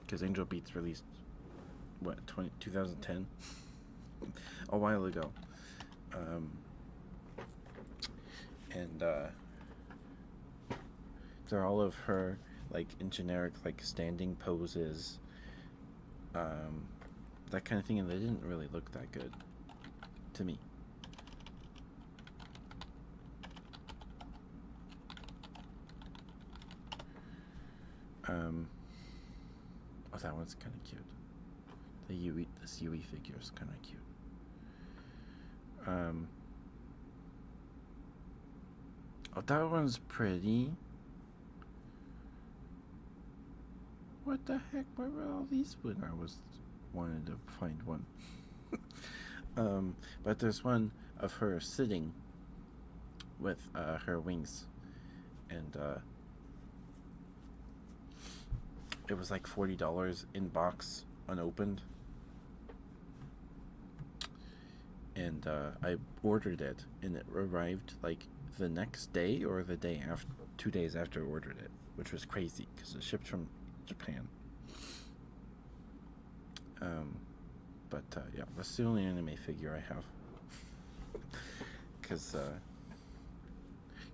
A: because Angel Beats released 2010, a while ago, and they're all of her like in generic like standing poses, that kind of thing, and they didn't really look that good to me. Oh, that one's kind of cute. This Yui figure is kind of cute. Oh, that one's pretty. What the heck? Where were all these when I was wanted to find one? But there's one of her sitting with her wings, and it was like $40 in box, unopened. And I ordered it, and it arrived like the next day or the day after, 2 days after I ordered it, which was crazy because it shipped from Japan. But yeah, that's the only anime figure I have. Because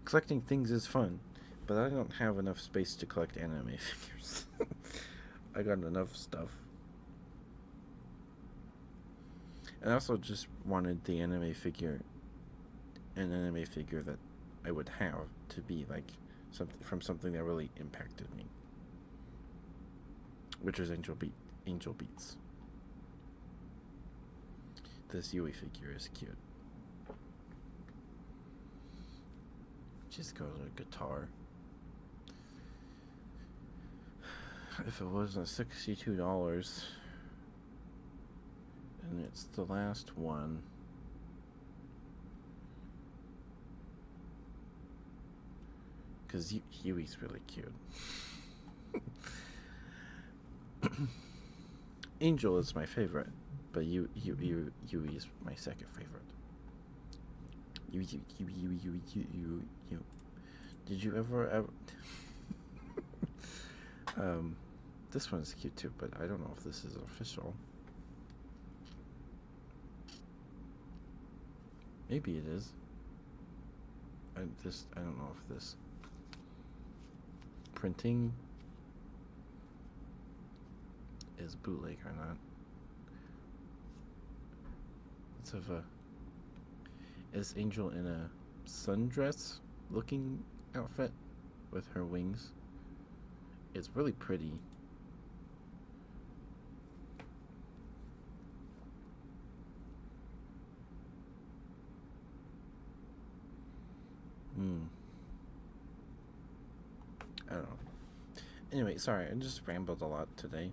A: collecting things is fun, but I don't have enough space to collect anime figures. I got enough stuff. And I also just wanted the anime figure, an anime figure that I would have to be like something that really impacted me, which is Angel Beats. This Yui figure is cute. Just goes with a guitar. If it wasn't $62, and it's the last one, because Yui's really cute. Angel is my favorite, but Yui is my second favorite. Yui. Did you ever this one's cute too, but I don't know if this is official. Maybe it is. I don't know if this printing is bootleg or not. Is Angel in a sundress looking outfit with her wings. It's really pretty. I don't know. Anyway, sorry, I just rambled a lot today.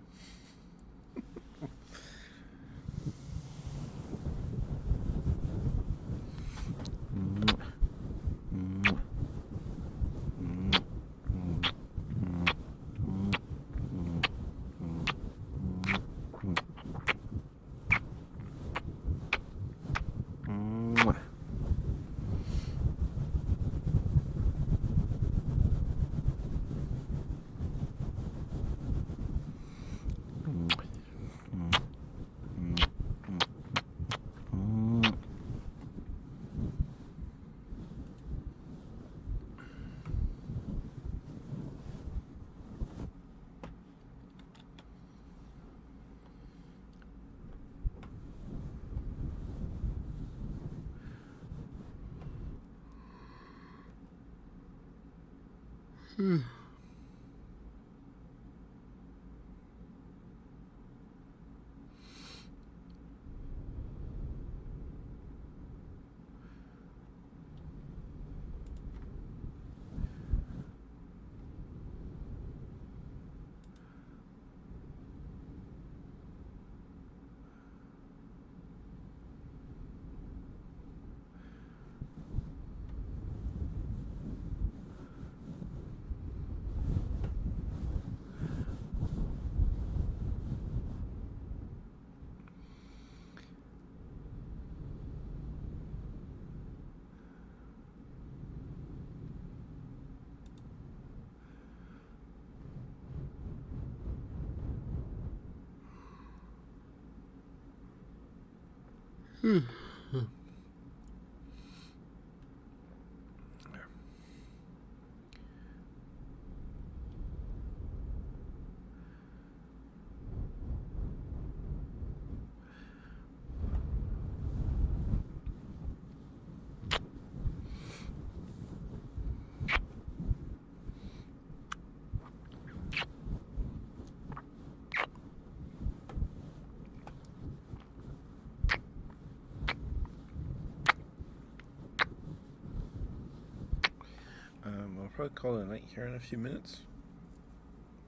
A: I'll probably call it a night here in a few minutes.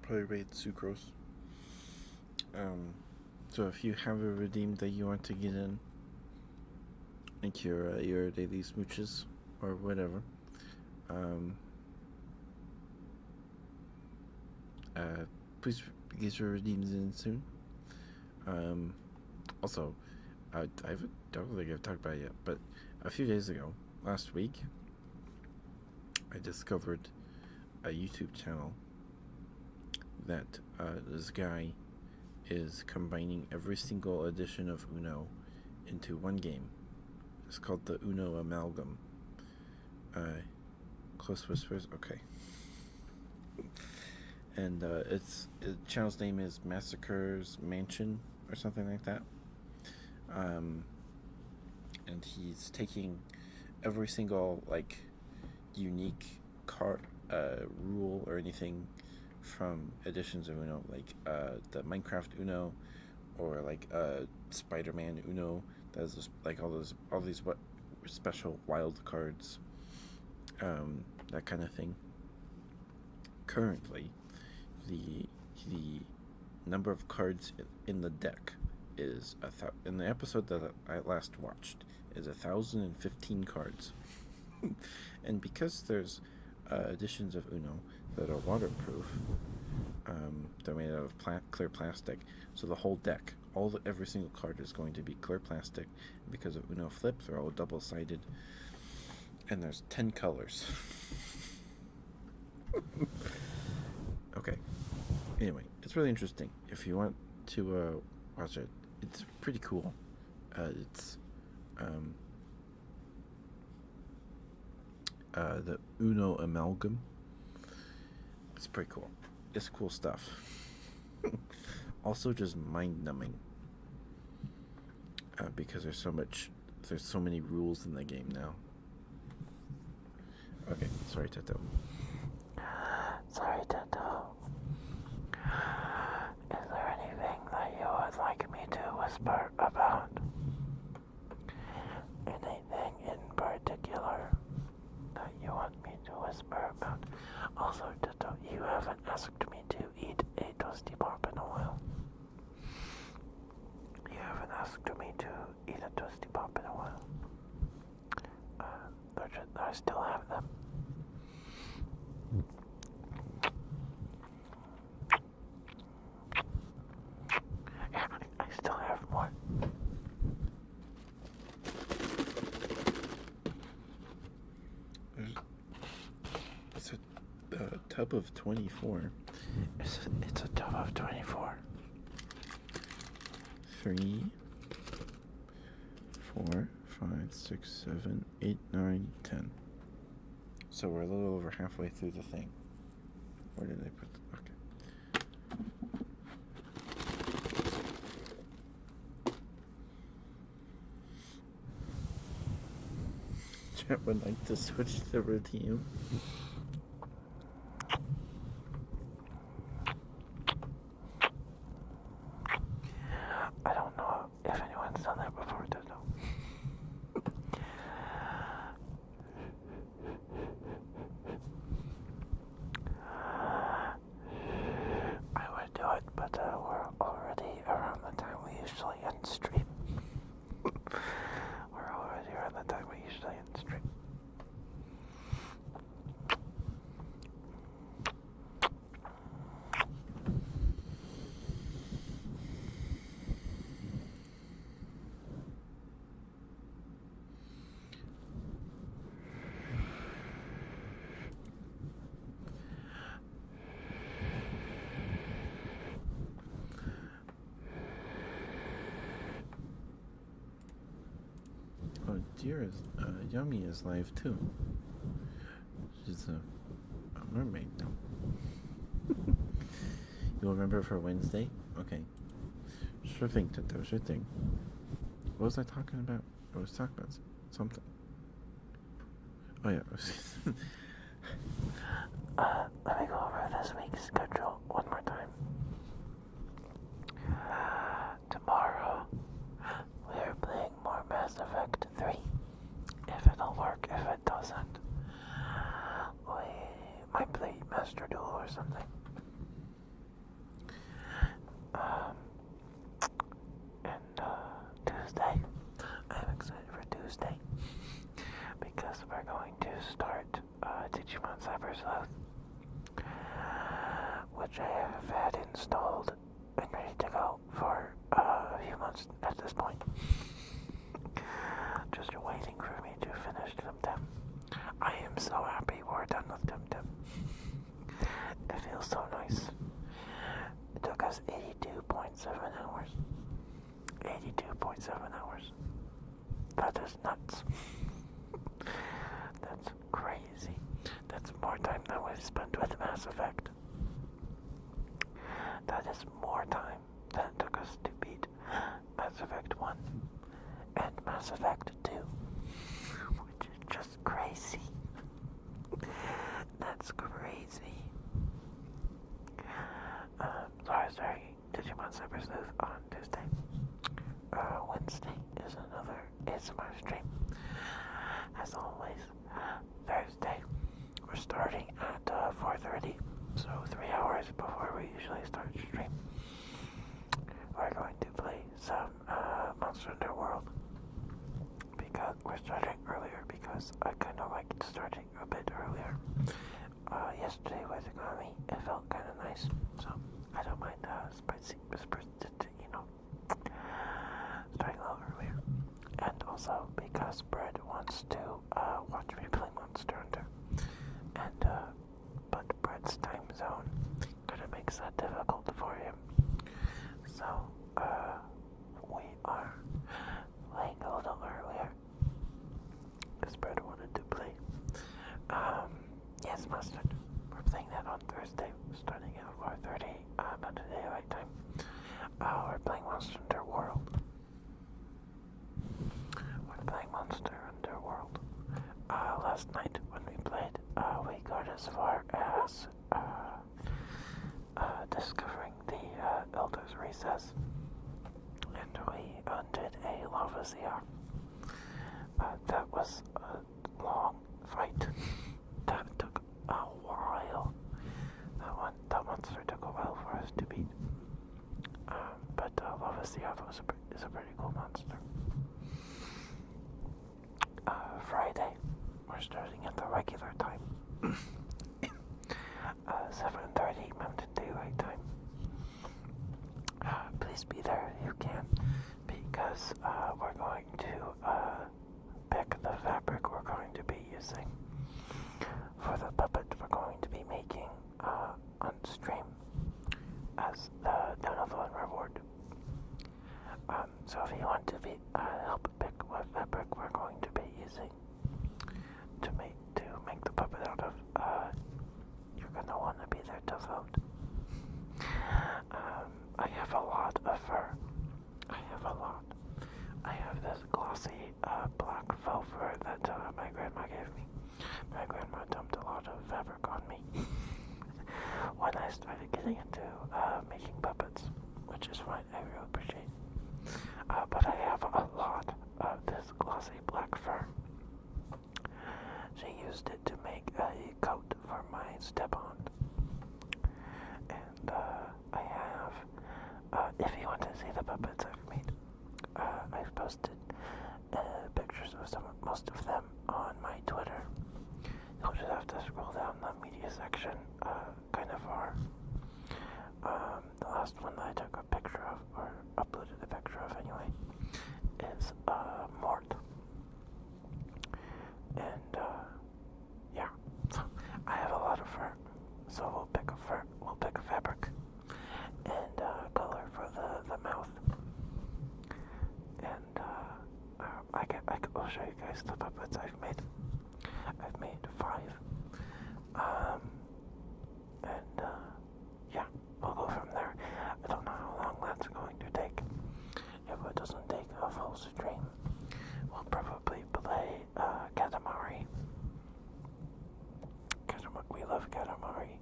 A: Probably raid Sucrose. So if you have a redeem that you want to get in, like your daily smooches or whatever, please get your redeems in soon. Also, I don't think I've talked about it yet, but a few days ago, last week, I discovered a YouTube channel that this guy is combining every single edition of Uno into one game. It's called the Uno Amalgam. Close whispers, okay. And the channel's name is Massacre's Mansion or something like that. And he's taking every single like unique card rule or anything from editions of Uno, like the Minecraft Uno, or like Spider-Man Uno. That's just like all these special wild cards, that kind of thing. Currently, the number of cards in the deck is in the episode that I last watched is 1,015 cards. And because there's editions of Uno that are waterproof, they're made out of clear plastic, so the whole deck, every single card is going to be clear plastic. And because of Uno Flip, they're all double-sided, and there's 10 colors. Okay. Anyway, it's really interesting. If you want to watch it, it's pretty cool. It's the Uno Amalgam. It's pretty cool. It's cool stuff. Also, just mind-numbing. Because there's so many rules in the game now. Okay, sorry, Teto.
B: Sorry, Teto. Is there anything that you would like me to whisper about? Anything in particular that you want me to whisper about? Also, Teto, you haven't asked me to eat a toasty pop in a while. You haven't asked me to eat a toasty pop in a while. I still have them. Yeah, I still have more.
A: It's a tub of 24.
B: It's a tub of 24.
A: 3, 4, 5, 6, 7, 8, 9, 10. So we're a little over halfway through the thing. Where did I put Chat would like to switch the routine. dear is Yummy is live too. She's a mermaid now. You'll remember for Wednesday? Okay. Sure thing, Tinto, sure thing. What was I talking about? I was talking about something. Oh yeah.
B: Let me go over this week's schedule one more time. Tomorrow, we are playing more Mass Effect 3. If it'll work, if it doesn't, we might play Master Duel or something. And Tuesday, I'm excited for Tuesday because we're going to start Digimon Cyber Sleuth, which I have had installed and ready to go for a few months at this point. Just waiting for me to finish Temtem. I am so happy we're done with Temtem. It feels so nice. It took us 82.7 hours. 82.7 hours. That is nuts. That's crazy. That's more time than we've spent with Mass Effect. That is more time than it took us to beat Mass Effect 1 and Mass Effect 2. Which is just crazy. That's crazy. Sorry, Digimon Cyber Sleuth on Tuesday. Wednesday is another ASMR stream. As always, Thursday, we're starting at 4:30, so 3 hours before we usually start stream. We're going to play some Monster Hunter World. Because we're starting earlier because I kind of liked starting a bit earlier. Yesterday with Akami, it felt kind of nice, so I don't mind starting a little earlier. And also because Brett wants to watch me play Monster Hunter, and but Brett's time zone kind of makes that difficult for him. So we are playing a little earlier because Brett wanted to play. Yes, Mustard. We're playing that on Thursday, starting at 4:30 Mountain Daylight Time. We're playing Monster Hunter World. Last night when we played, we got as far as discovering the Elder's Recess, and we undid a lava sea. That was a long fight. That took a while. That monster took a while for us to beat. But Lava Sea is a pretty cool monster. Friday, we're starting at the regular time. 7:30 Mountain Daylight Time. Please be there if you can, because we're going to pick the fabric we're going to be using for the puppet we're going to be making on stream as the Donathon reward. So if you want to help pick what fabric we're going to be using to make the puppet out of, you're gonna want to be there to vote. I have a lot of fur. I have this glossy black faux fur that my grandma gave me. My grandma dumped a lot of fabric on me when I started getting into making puppets, which is fine, I really appreciate. But I have a lot of this glossy black fur. She used it to make a coat for my step-aunt. And I have show you guys the puppets I've made. I've made 5. And yeah, we'll go from there. I don't know how long that's going to take. If it doesn't take a full stream, we'll probably play Katamari. We love Katamari.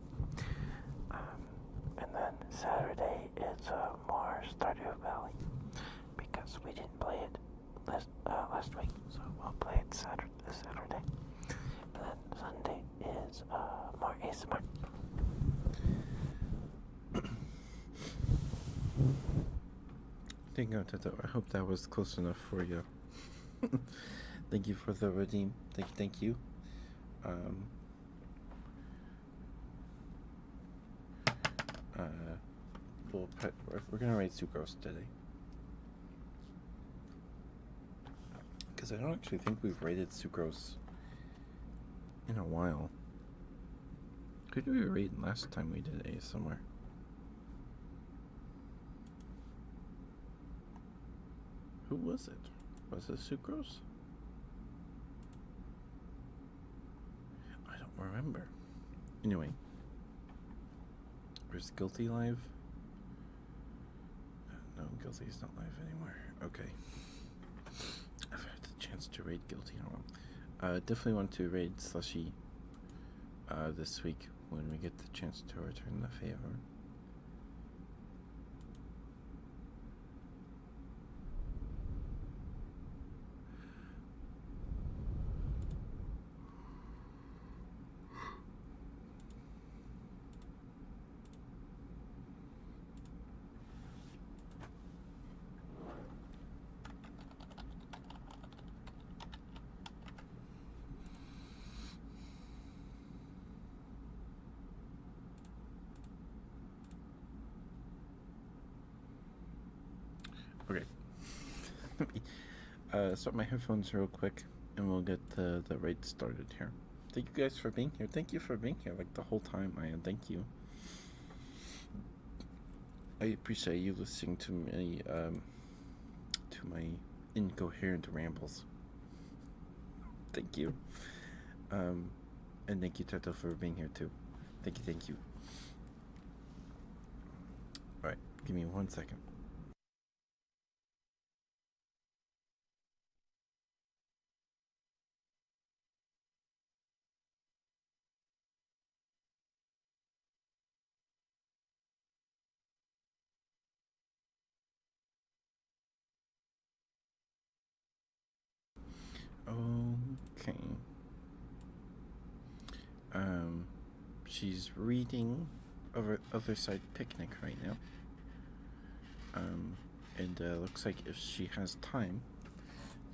B: And then Saturday is more Stardew Valley because we didn't play it last week, so we'll play it this Saturday. And then Sunday is more ASMR.
A: I hope that was close enough for you. Thank you for the redeem. Thank you. We're gonna raid Sucrose today. Because I don't actually think we've raided Sucrose in a while. Who did we raid last time we did ASMR? Who was it? Was it Sucrose? I don't remember. Anyway. Where's Guilty live? No, Guilty is not live anymore. Okay. I've had the chance to raid Guilty in a while. Definitely want to raid Slushy this week when we get the chance to return the favor. Okay. Let me start my headphones real quick and we'll get the raid started here. Thank you guys for being here. Thank you for being here like the whole time, Ian. Thank you. I appreciate you listening to me to my incoherent rambles. Thank you. And thank you, Tato, for being here too. Thank you. Alright, give me 1 second. Okay. She's reading Other Side Picnic right now. And looks like if she has time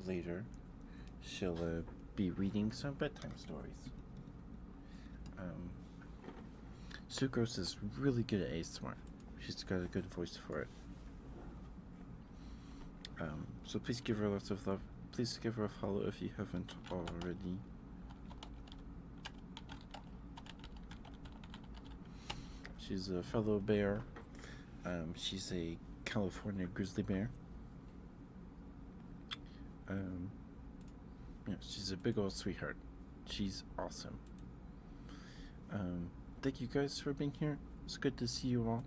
A: later, she'll be reading some bedtime stories. Sucrose is really good at ASMR. She's got a good voice for it. So please give her lots of love. Please give her a follow if you haven't already. She's a fellow bear. She's a California grizzly bear. Yeah, she's a big old sweetheart. She's awesome. Thank you guys for being here. It's good to see you all.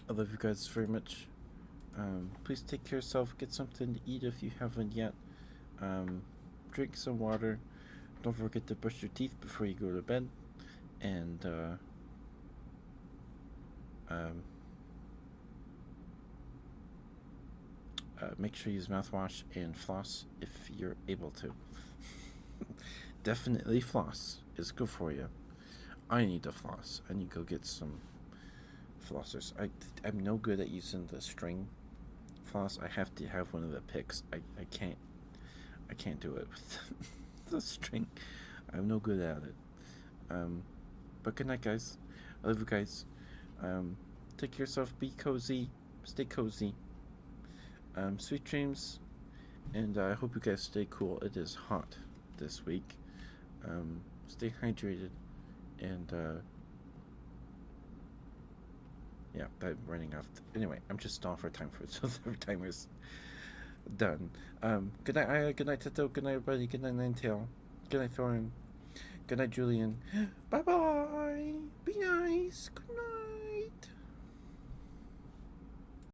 A: I love you guys very much. Please take care of yourself. Get something to eat if you haven't yet. Drink some water. Don't forget to brush your teeth before you go to bed. And make sure you use mouthwash and floss if you're able to. Definitely floss. It's good for you. I need to floss. I need to go get some flossers. I'm no good at using the string floss. I have to have one of the picks. I can't do it with the string. I'm no good at it. But good night, guys. I love you guys. Take care of yourself. Be cozy. Stay cozy. Sweet dreams. And I hope you guys stay cool. It is hot this week. Stay hydrated. And yeah, I'm running off. Anyway, I'm just stalling for time for the timers. Done. Good night, Aya. Good night, Tito. Good night, everybody. Good night, Ninetail. Good night, Thorin. Good night, Julian. Bye bye. Be nice. Good night.